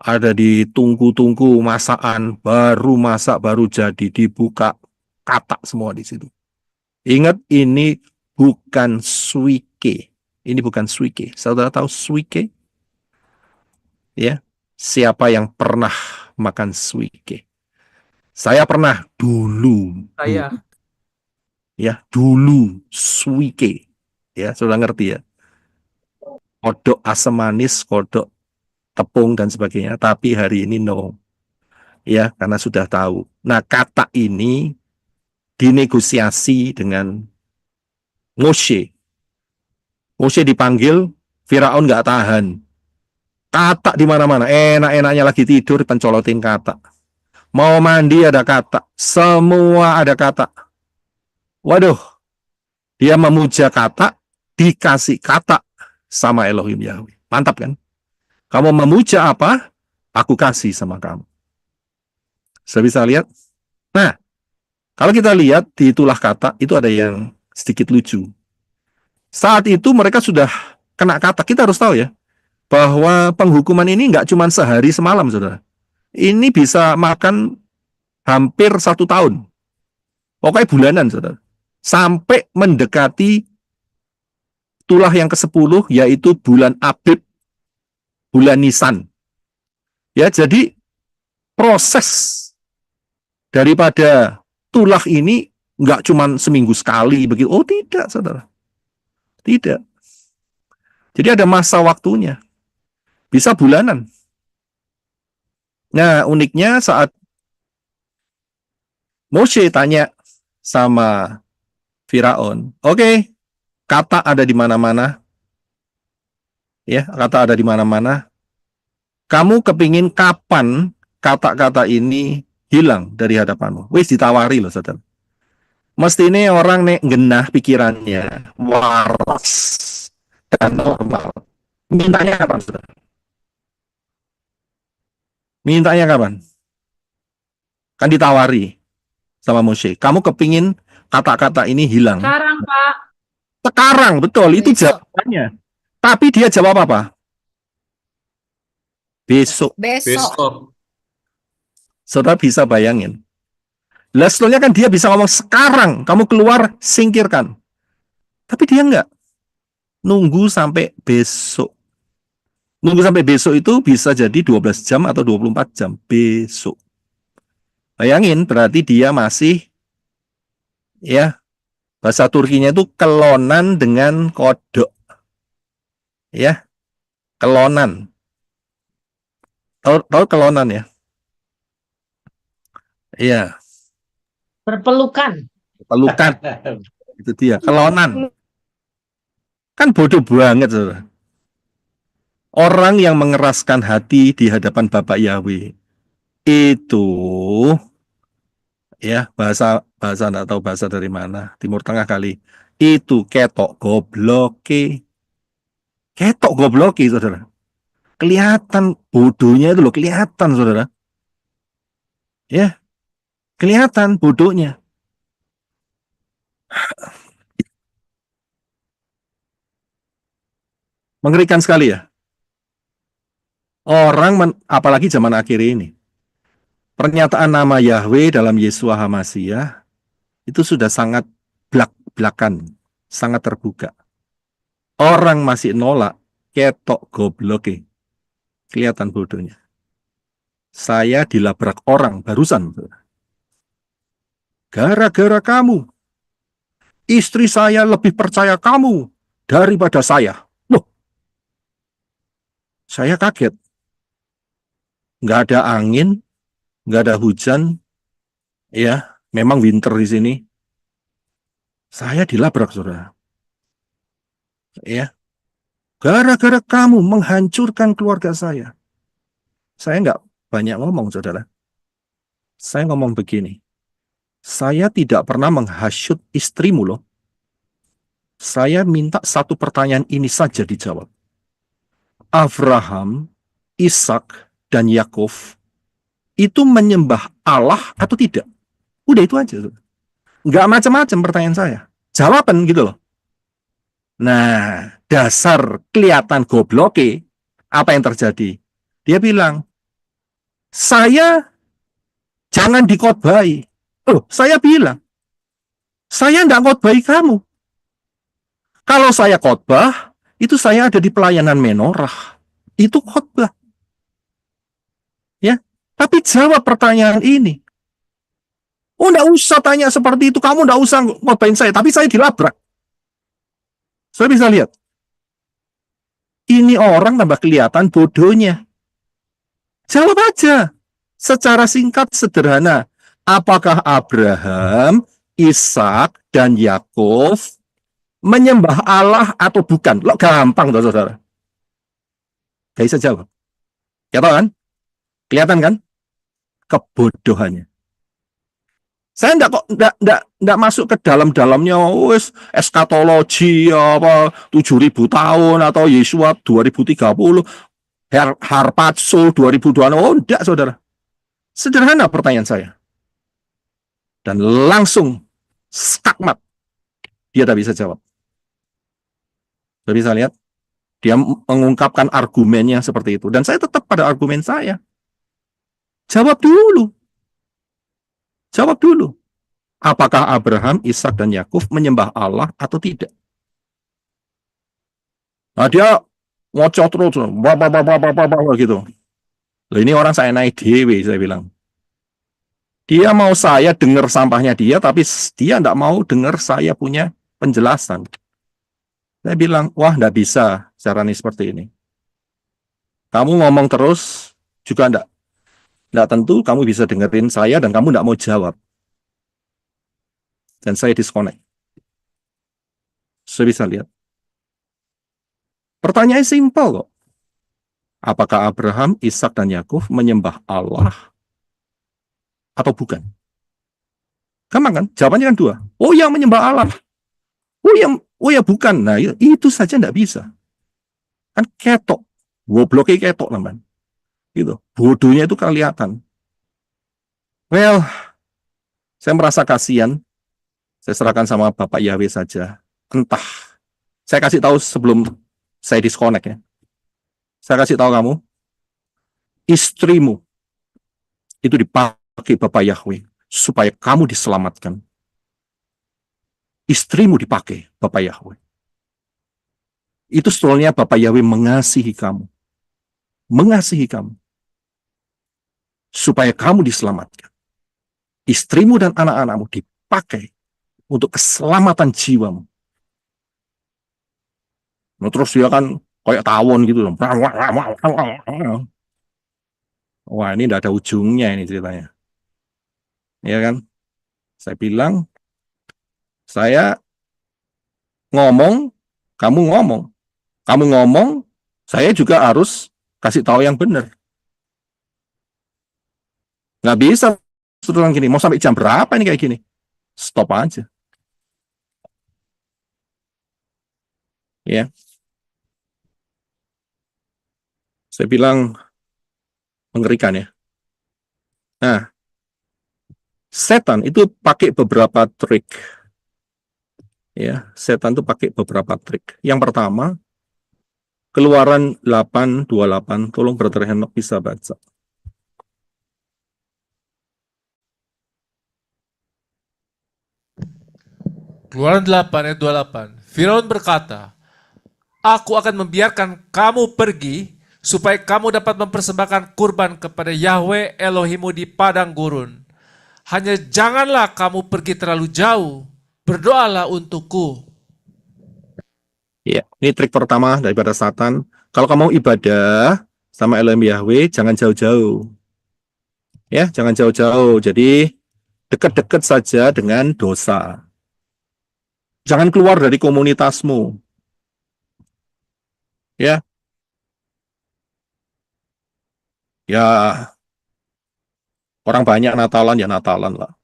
B: ada di tungku-tungku masakan, baru masak, baru jadi, dibuka, katak semua di situ. Ingat, ini bukan suike. Ini bukan suike. Saudara tahu suike? Ya, siapa yang pernah makan suike? Saya pernah dulu.
F: Saya.
B: Ya, dulu suike. Ya, sudah ngerti ya. Kodok asam manis, kodok tepung dan sebagainya. Tapi hari ini no. Ya, karena sudah tahu. Nah, kata ini dinegosiasi dengan Moshe. Moshe dipanggil, Firaun nggak tahan. Katak di mana-mana, enak-enaknya lagi tidur, pencolotin katak. Mau mandi ada katak, semua ada katak. Waduh, dia memuja katak, dikasih katak sama Elohim Yahweh. Mantap kan? Kamu memuja apa? Aku kasih sama kamu. Saya bisa lihat? Nah, kalau kita lihat di tulah kata, itu ada yang sedikit lucu. Saat itu mereka sudah kena kata. Kita harus tahu ya, bahwa penghukuman ini nggak cuma sehari semalam, saudara. Ini bisa makan hampir 1 tahun. Pokoknya bulanan, saudara. Sampai mendekati tulah yang ke-10, yaitu bulan Abib, bulan Nisan. Ya, jadi proses daripada tulah ini nggak cuma seminggu sekali begitu. Oh tidak, saudara. Tidak. Jadi ada masa waktunya. Bisa bulanan. Nah, uniknya saat Moshe tanya sama Firaun, oke, kata ada di mana-mana. Ya, kata ada di mana-mana. Kamu kepingin kapan kata-kata ini hilang dari hadapanmu? Wis ditawari loh, saudara. Mesti ini orang nek genah pikirannya, waras dan normal. Mintanya kapan, saudara? Mintanya kapan? Kan ditawari sama Moshe. Kamu kepingin kata-kata ini hilang?
E: Sekarang, Pak.
B: Sekarang, betul. Itu jawabannya. Tapi dia jawab apa? Besok.
F: Besok.
B: Saudara bisa bayangin. Lah sebetulnya kan dia bisa ngomong sekarang, kamu keluar, singkirkan. Tapi dia enggak. Nunggu sampai besok. Nunggu sampai besok itu bisa jadi 12 jam atau 24 jam. Besok. Bayangin, berarti dia masih, ya, bahasa Turkinya itu kelonan dengan kodok. Ya, kelonan. Tahu kelonan ya? Iya,
E: Berpelukan.
B: pelukan. Itu dia, kelonan. Kan bodoh banget, saudara. Orang yang mengeraskan hati di hadapan Bapak Yahweh itu, ya, bahasa enggak tahu bahasa dari mana, Timur Tengah kali. Itu ketok gobloke. Ketok gobloke, saudara. Kelihatan bodohnya itu loh, kelihatan, saudara. Ya, kelihatan bodohnya. Mengerikan sekali ya. Apalagi zaman akhir ini. Pernyataan nama Yahweh dalam Yeshua HaMashiach itu sudah sangat blak-blakan, sangat terbuka. Orang masih nolak, ketok gobloke. Kelihatan bodohnya. Saya dilabrak orang barusan. Gara-gara kamu. Istri saya lebih percaya kamu daripada saya. Loh, saya kaget. Nggak ada angin, nggak ada hujan. Ya, memang winter di sini. Saya dilabrak, saudara. Ya, gara-gara kamu menghancurkan keluarga saya. Saya nggak banyak ngomong, saudara. Saya ngomong begini. Saya tidak pernah menghasut istrimu loh. Saya minta satu pertanyaan ini saja dijawab. Abraham, Ishak, dan Yakov itu menyembah Allah atau tidak? Udah itu aja. Nggak macam-macam pertanyaan saya. Jawaban gitu loh. Nah, dasar kelihatan gobloke, apa yang terjadi? Dia bilang, saya jangan dikhotbahi. Loh, saya bilang, saya enggak khotbahi kamu. Kalau saya khotbah, itu saya ada di pelayanan menorah. Itu khotbah. Ya, tapi jawab pertanyaan ini. Oh, enggak usah tanya seperti itu. Kamu enggak usah khotbahin saya, tapi saya dilabrak. Saya bisa lihat. Ini orang tambah kelihatan bodohnya. Jawab aja. Secara singkat, sederhana. Apakah Abraham, Ishak, dan Yakub menyembah Allah atau bukan? Lo gampang, toh, saudara. Gak bisa jawab. Ya tahu kan? Kelihatan kan? Kebodohannya. Saya enggak masuk ke dalam-dalamnya wes eskatologi apa 7.000 tahun atau Yesua 2030, Harpazo 2020. Oh, enggak, saudara. Sederhana pertanyaan saya. Dan langsung skakmat. Dia tak bisa jawab. Saya bisa lihat. Dia mengungkapkan argumennya seperti itu. Dan saya tetap pada argumen saya. Jawab dulu. Jawab dulu. Apakah Abraham, Ishak, dan Yakub menyembah Allah atau tidak? Nah, dia ngocok terus. Gitu. Loh, ini orang saya naik dewe, saya bilang. Dia mau saya dengar sampahnya dia, tapi dia tidak mau dengar saya punya penjelasan. Saya bilang, wah, tidak bisa caranya seperti ini. Kamu ngomong terus juga tidak tentu kamu bisa dengerin saya dan kamu tidak mau jawab. Dan saya disconnect. Saya bisa lihat. Pertanyaannya simpel kok. Apakah Abraham, Ishak, dan Yakub menyembah Allah atau bukan? Gampang kan? Jawabannya kan dua. Oh ya, menyembah Allah. Oh ya bukan. Nah, itu saja tidak bisa. Kan ketok. Gobloknya ketok namanya. Gitu. Bodohnya itu kelihatan. Well, saya merasa kasihan. Saya serahkan sama Bapak Yahweh saja. Entah. Saya kasih tahu sebelum saya disconnect ya. Saya kasih tahu kamu. Istrimu itu dipakai Bapak Yahweh supaya kamu diselamatkan. Istrimu dipakai Bapak Yahweh. Itu sebetulnya Bapak Yahweh mengasihi kamu. Mengasihi kamu. Supaya kamu diselamatkan. Istrimu dan anak-anakmu dipakai untuk keselamatan jiwamu. Nah, terus dia kan kayak tawon gitu. Wah, ini tidak ada ujungnya ini ceritanya. Ya kan? Saya bilang, saya ngomong, kamu ngomong. Kamu ngomong, saya juga harus kasih tahu yang benar. Nggak bisa terus gini, mau sampai jam berapa ini kayak gini? Stop aja. Ya. Saya bilang mengerikan ya. Nah, setan itu pakai beberapa trik. Ya, setan itu pakai beberapa trik. Yang pertama, Keluaran 8:28, tolong Brother Henok bisa baca.
C: Keluaran 8 ayat 28. Firaun berkata, Aku akan membiarkan kamu pergi supaya kamu dapat mempersembahkan kurban kepada Yahweh Elohimmu di padang gurun. Hanya janganlah kamu pergi terlalu jauh. Berdoalah untukku.
B: Ya, ini trik pertama daripada Satan. Kalau kamu ibadah sama Elohim Yahweh, jangan jauh-jauh. Ya, jangan jauh-jauh. Jadi dekat-dekat saja dengan dosa. Jangan keluar dari komunitasmu. Ya. Ya, orang banyak Natalan ya Natalan lah.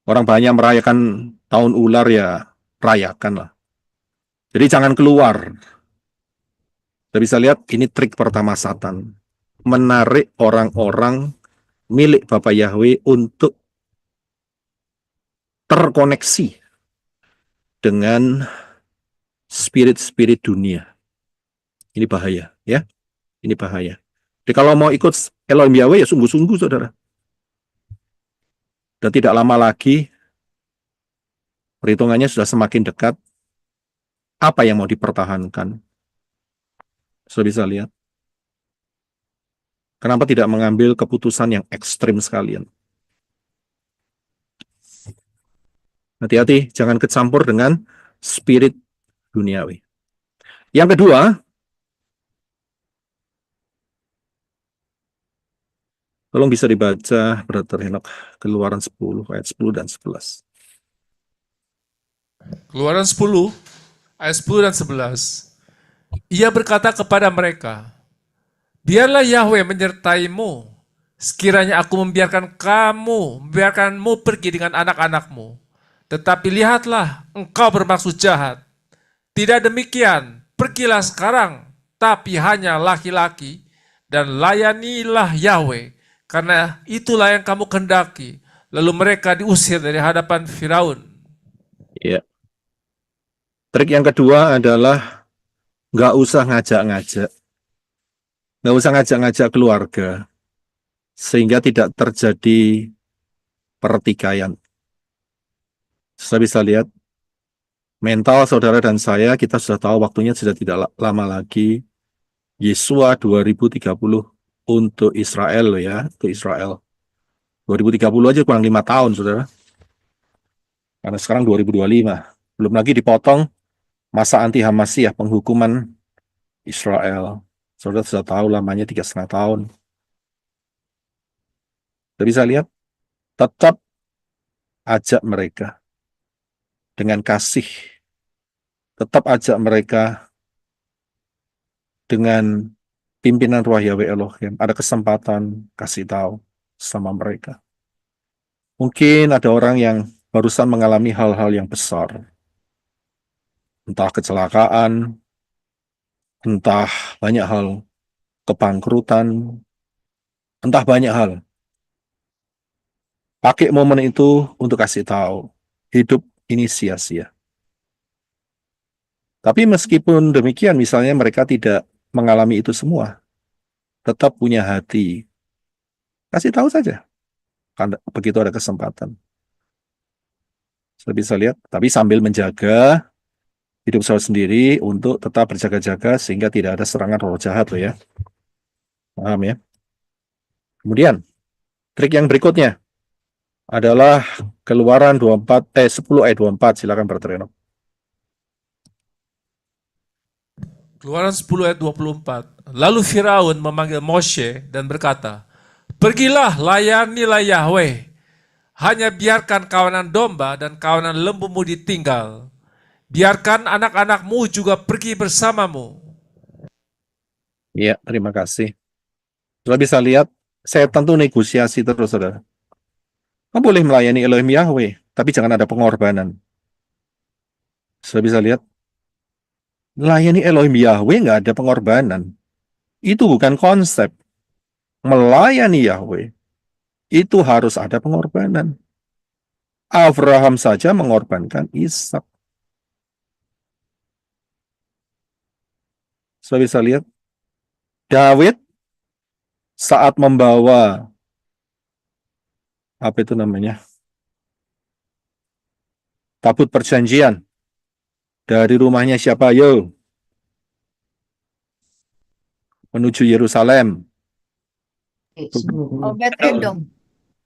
B: Orang banyak merayakan tahun ular ya rayakan lah. Jadi jangan keluar. Kita bisa lihat ini trik pertama Satan. Menarik orang-orang milik Bapak Yahweh untuk terkoneksi dengan spirit-spirit dunia. Ini bahaya ya. Ini bahaya. Jadi kalau mau ikut Elohim Yahweh ya sungguh-sungguh saudara. Dan tidak lama lagi perhitungannya sudah semakin dekat. Apa yang mau dipertahankan? Sudah bisa lihat. Kenapa tidak mengambil keputusan yang ekstrim sekalian? Hati-hati, jangan kecampur dengan spirit duniawi. Yang kedua, tolong bisa dibaca Brother Henok, Keluaran 10 ayat 10 dan 11.
C: Keluaran 10 ayat 10 dan 11. Ia berkata kepada mereka, biarlah Yahweh menyertaimu, sekiranya aku membiarkanmu pergi dengan anak-anakmu. Tetapi lihatlah, engkau bermaksud jahat. Tidak demikian, pergilah sekarang, tapi hanya laki-laki, dan layanilah Yahweh, karena itulah yang kamu kehendaki. Lalu mereka diusir dari hadapan Firaun.
B: Ya. Trik yang kedua adalah nggak usah ngajak-ngajak. Nggak usah ngajak-ngajak keluarga, sehingga tidak terjadi pertikaian. Saya bisa lihat, mental saudara dan saya, kita sudah tahu waktunya sudah tidak lama lagi. Yesua 2030 untuk Israel loh ya, untuk Israel. 2030 aja kurang 5 tahun, saudara. Karena sekarang 2025. Belum lagi dipotong masa anti-Hamasiyah, penghukuman Israel. Saudara sudah tahu lamanya 3,5 tahun. Kita bisa lihat, tetap ajak mereka dengan kasih. Tetap ajak mereka dengan pimpinan Ruah Yahweh Elohim. Ada kesempatan kasih tahu sama mereka. Mungkin ada orang yang barusan mengalami hal-hal yang besar. Entah kecelakaan, entah banyak hal, kebangkrutan, entah banyak hal. Pakai momen itu untuk kasih tahu, hidup ini sia-sia. Tapi meskipun demikian, misalnya mereka tidak mengalami itu semua, tetap punya hati. Kasih tahu saja, karena begitu ada kesempatan. Saya bisa lihat, tapi sambil menjaga hidup saya sendiri untuk tetap berjaga-jaga sehingga tidak ada serangan roh jahat loh ya. Paham ya? Kemudian, trik yang berikutnya adalah Keluaran 10 ayat 24. Silakan Brother Eno.
C: Keluaran 10 ayat 24. Lalu Firaun memanggil Moshe dan berkata, pergilah, layanilah Yahweh. Hanya biarkan kawanan domba dan kawanan lembumu ditinggal. Biarkan anak-anakmu juga pergi bersamamu.
B: Iya, terima kasih. Sudah bisa lihat, saya tentu negosiasi terus, saudara. Kamu boleh melayani Elohim Yahweh, tapi jangan ada pengorbanan. Sudah bisa lihat, melayani Elohim Yahweh nggak ada pengorbanan. Itu bukan konsep. Melayani Yahweh, itu harus ada pengorbanan. Abraham saja mengorbankan Ishak. Sudah bisa lihat, Daud saat membawa apa itu namanya? Tabut perjanjian dari rumahnya siapa? Yo. Menuju Yerusalem.
G: Obed-Edom.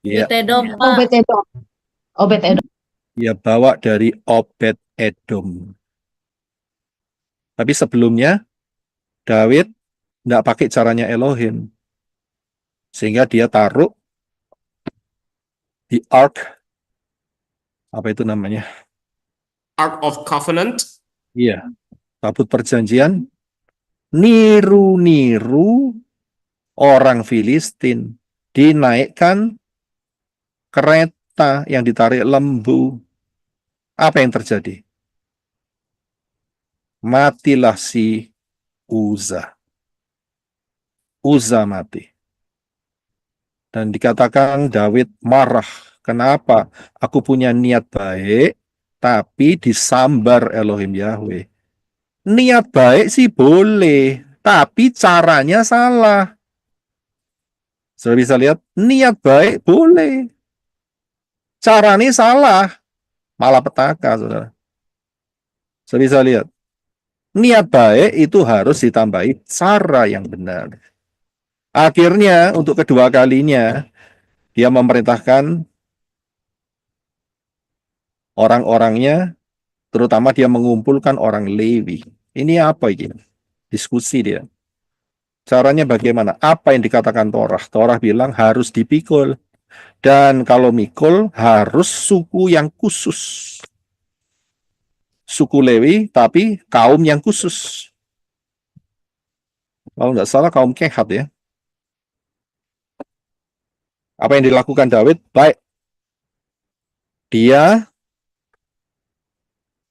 B: Iya,
E: Obed-Edom, Pak.
G: Obed-Edom. Obed-Edom.
B: dia bawa dari Obed-Edom. Tapi sebelumnya Daud tidak pakai caranya Elohim. Sehingga dia taruh di Ark, apa itu namanya?
F: Ark of Covenant.
B: Iya, tabut perjanjian, niru-niru orang Filistin, dinaikkan kereta yang ditarik lembu. Apa yang terjadi? Matilah si Uza. Uza mati. Dan dikatakan Daud marah. Kenapa? Aku punya niat baik, tapi disambar Elohim Yahweh. Niat baik sih boleh, tapi caranya salah. Saudara bisa lihat, niat baik boleh. Caranya salah, malah petaka, saudara. Saudara bisa lihat, niat baik itu harus ditambahi cara yang benar. Akhirnya, untuk kedua kalinya, dia memerintahkan orang-orangnya, terutama dia mengumpulkan orang Lewi. Ini apa ini? Diskusi dia. Caranya bagaimana? Apa yang dikatakan Torah? Torah bilang harus dipikul. Dan kalau mikul harus suku yang khusus. Suku Lewi, tapi kaum yang khusus. Kalau nggak salah kaum Kehat ya. Apa yang dilakukan Daud? Baik. Dia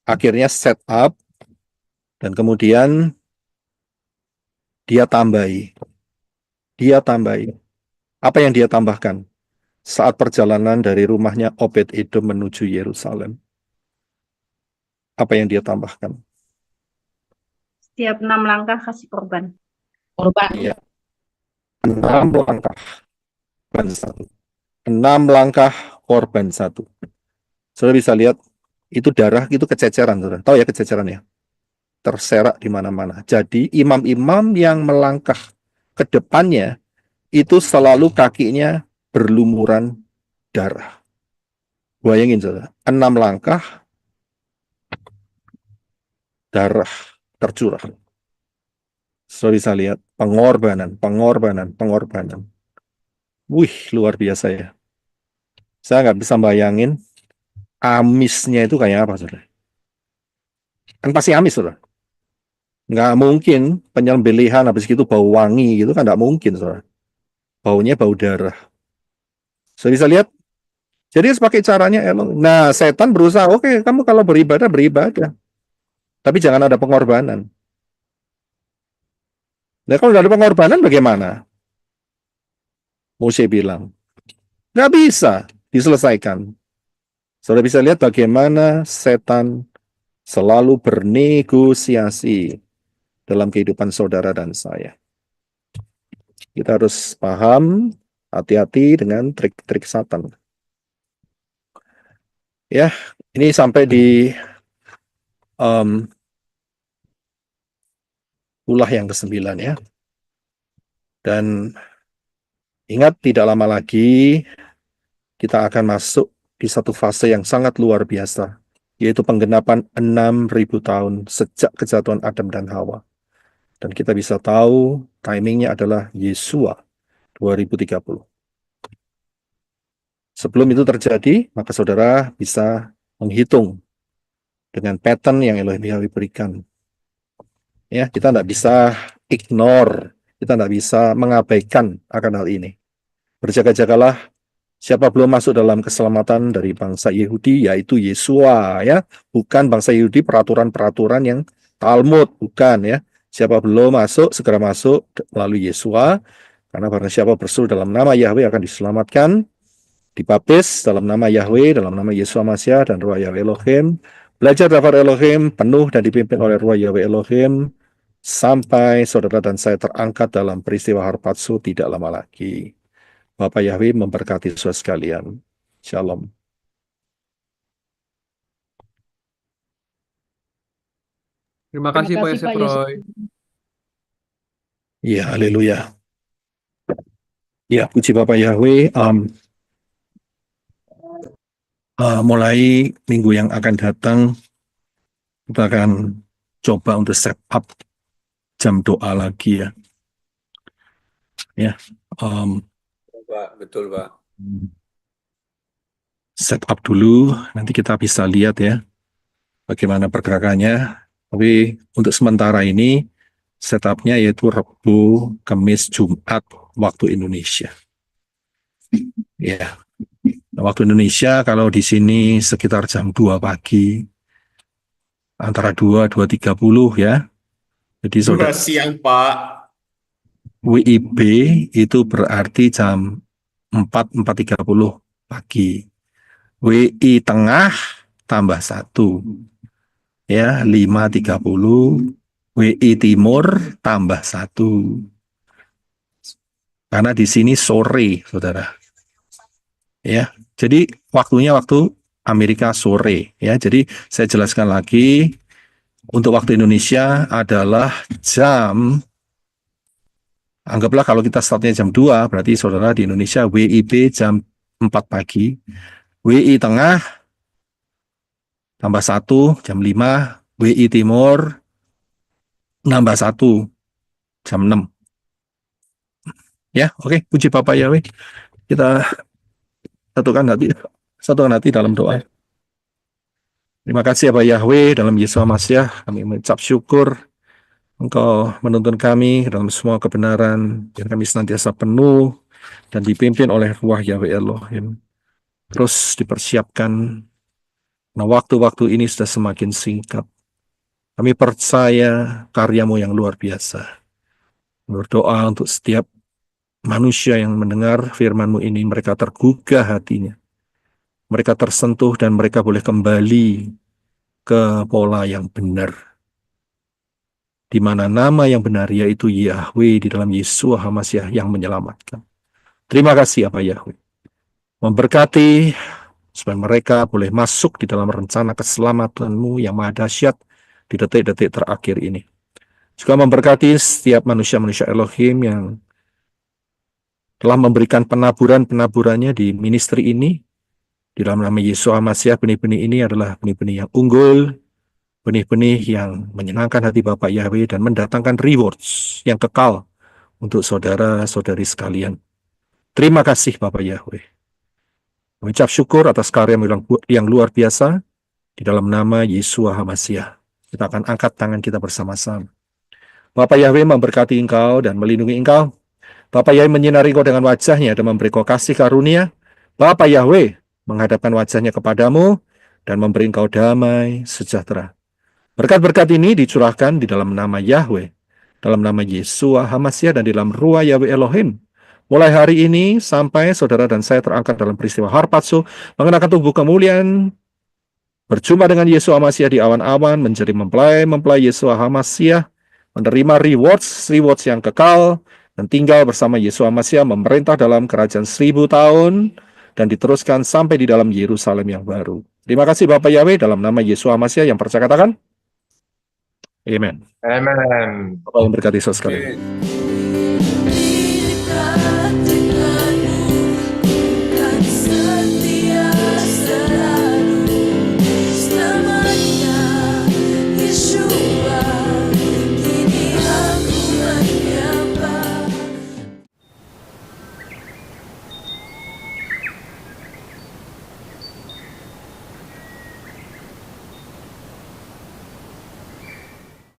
B: akhirnya set up dan kemudian dia tambahi. Dia tambahi. Apa yang dia tambahkan? Saat perjalanan dari rumahnya Obed-Edom menuju Yerusalem. Apa yang dia tambahkan?
H: Setiap 6 langkah kasih korban.
G: Korban.
B: Iya. 6 langkah korban satu. 6 langkah korban satu. Saudara bisa lihat, itu darah, itu kececeran. Saudara. Tahu ya kececeran ya? Terserak di mana-mana. Jadi imam-imam yang melangkah ke depannya, itu selalu kakinya berlumuran darah. Bayangin saudara, 6 langkah, darah tercurah. Saudara bisa lihat, pengorbanan. Wih, luar biasa ya. Saya nggak bisa bayangin amisnya itu kayak apa, saudara. Kan pasti amis, saudara. Nggak mungkin penyembelihan habis gitu bau wangi gitu kan nggak mungkin, saudara. Baunya bau darah. Saudara bisa lihat. Jadi pakai caranya elok. Nah, setan berusaha, oke, kamu kalau beribadah, beribadah. Tapi jangan ada pengorbanan. Nah, kalau ada pengorbanan bagaimana? Moshe bilang, nggak bisa diselesaikan. Saudara bisa lihat bagaimana setan selalu bernegosiasi dalam kehidupan saudara dan saya. Kita harus paham, hati-hati dengan trik-trik Satan. Ya, ini sampai di ulah yang ke-9 ya. Dan ingat, tidak lama lagi kita akan masuk di satu fase yang sangat luar biasa, yaitu penggenapan 6.000 tahun sejak kejatuhan Adam dan Hawa. Dan kita bisa tahu timingnya adalah Yesua 2030. Sebelum itu terjadi, maka saudara bisa menghitung dengan pattern yang Elohim Yahweh berikan. Ya, kita tidak bisa ignore, kita tidak bisa mengabaikan akan hal ini. Berjaga-jagalah, siapa belum masuk dalam keselamatan dari bangsa Yahudi, yaitu Yesua, ya, bukan bangsa Yahudi peraturan-peraturan yang Talmud, bukan ya. Siapa belum masuk, segera masuk melalui Yesua, karena barang siapa berseru dalam nama Yahweh akan diselamatkan, dibaptis dalam nama Yahweh, dalam nama Yesua Masya dan Ruah Yahweh Elohim, belajar daftar Elohim, penuh dan dipimpin oleh Ruah Yahweh Elohim, sampai saudara dan saya terangkat dalam peristiwa Harpatsu tidak lama lagi. Bapak Yahweh memberkati saudara sekalian. Shalom.
I: Terima kasih Pak Yosef Roy.
B: Ya, haleluya. Ya, puji Bapak Yahweh. Mulai minggu yang akan datang, kita akan coba untuk set up jam doa lagi ya. Ya,
I: Pak, betul Pak.
B: set up dulu, nanti kita bisa lihat ya bagaimana pergerakannya. Tapi untuk sementara ini setupnya yaitu Rabu, Kamis, Jumat waktu Indonesia. Ya, waktu Indonesia kalau di sini sekitar jam 2 pagi, antara 2:30 ya. Jadi saudara,
F: Siang, Pak.
B: WIB itu berarti jam 4:30 pagi. WI tengah tambah 1 ya, 5:30. WI timur tambah 1. Karena di sini sore, saudara. Ya, jadi waktunya waktu Amerika sore. Ya, jadi saya jelaskan lagi. Untuk waktu Indonesia adalah jam, anggaplah kalau kita startnya jam 2, berarti saudara di Indonesia WIB jam 4 pagi. WI tengah tambah 1 jam 5, WI timur nambah 1 jam 6. Ya, oke, puji Bapak Yahweh. Kita satukan hati dalam doa. Terima kasih Bapak Yahweh, dalam Yesus Masya kami mengucap syukur Engkau menuntun kami dalam semua kebenaran, dan kami senantiasa penuh dan dipimpin oleh Ruah Yahweh Elohim. Terus dipersiapkan, nah waktu-waktu ini sudah semakin singkat. Kami percaya karya-Mu yang luar biasa. Berdoa untuk setiap manusia yang mendengar firman-Mu ini, mereka tergugah hatinya. Mereka tersentuh dan mereka boleh kembali ke pola yang benar. Di mana nama yang benar yaitu Yahweh di dalam Yesus HaMashiach yang menyelamatkan. Terima kasih Bapak Yahweh. Memberkati supaya mereka boleh masuk di dalam rencana keselamatan-Mu yang maha dahsyat di detik-detik terakhir ini. Juga memberkati setiap manusia-manusia Elohim yang telah memberikan penaburan-penaburannya di ministry ini. Di dalam nama Yesus HaMashiach, benih-benih ini adalah benih-benih yang unggul, benih-benih yang menyenangkan hati Bapak Yahweh dan mendatangkan rewards yang kekal untuk saudara-saudari sekalian. Terima kasih Bapak Yahweh. Mengucap syukur atas karya yang luar biasa di dalam nama Yesus HaMashiach. Kita akan angkat tangan kita bersama-sama. Bapak Yahweh memberkati engkau dan melindungi engkau. Bapak Yahweh menyinari engkau dengan wajahnya dan memberi engkau kasih karunia. Bapak Yahweh menghadapkan wajahnya kepadamu dan memberi engkau damai sejahtera. Berkat-berkat ini dicurahkan di dalam nama Yahweh, dalam nama Yesus HaMashiach dan di dalam Ruah Yahweh Elohim. Mulai hari ini sampai saudara dan saya terangkat dalam peristiwa Harpatso, mengenakan tubuh kemuliaan, berjumpa dengan Yesus HaMashiach di awan-awan, menjadi mempelai Yesus HaMashiach, menerima rewards yang kekal, dan tinggal bersama Yesus HaMashiach memerintah dalam kerajaan 1000 tahun, dan diteruskan sampai di dalam Yerusalem yang baru. Terima kasih Bapak Yahweh, dalam nama Yesus HaMashiach yang percaya katakan, Amen.
F: Amen.
B: Bapak yang berkati saudara sekalian.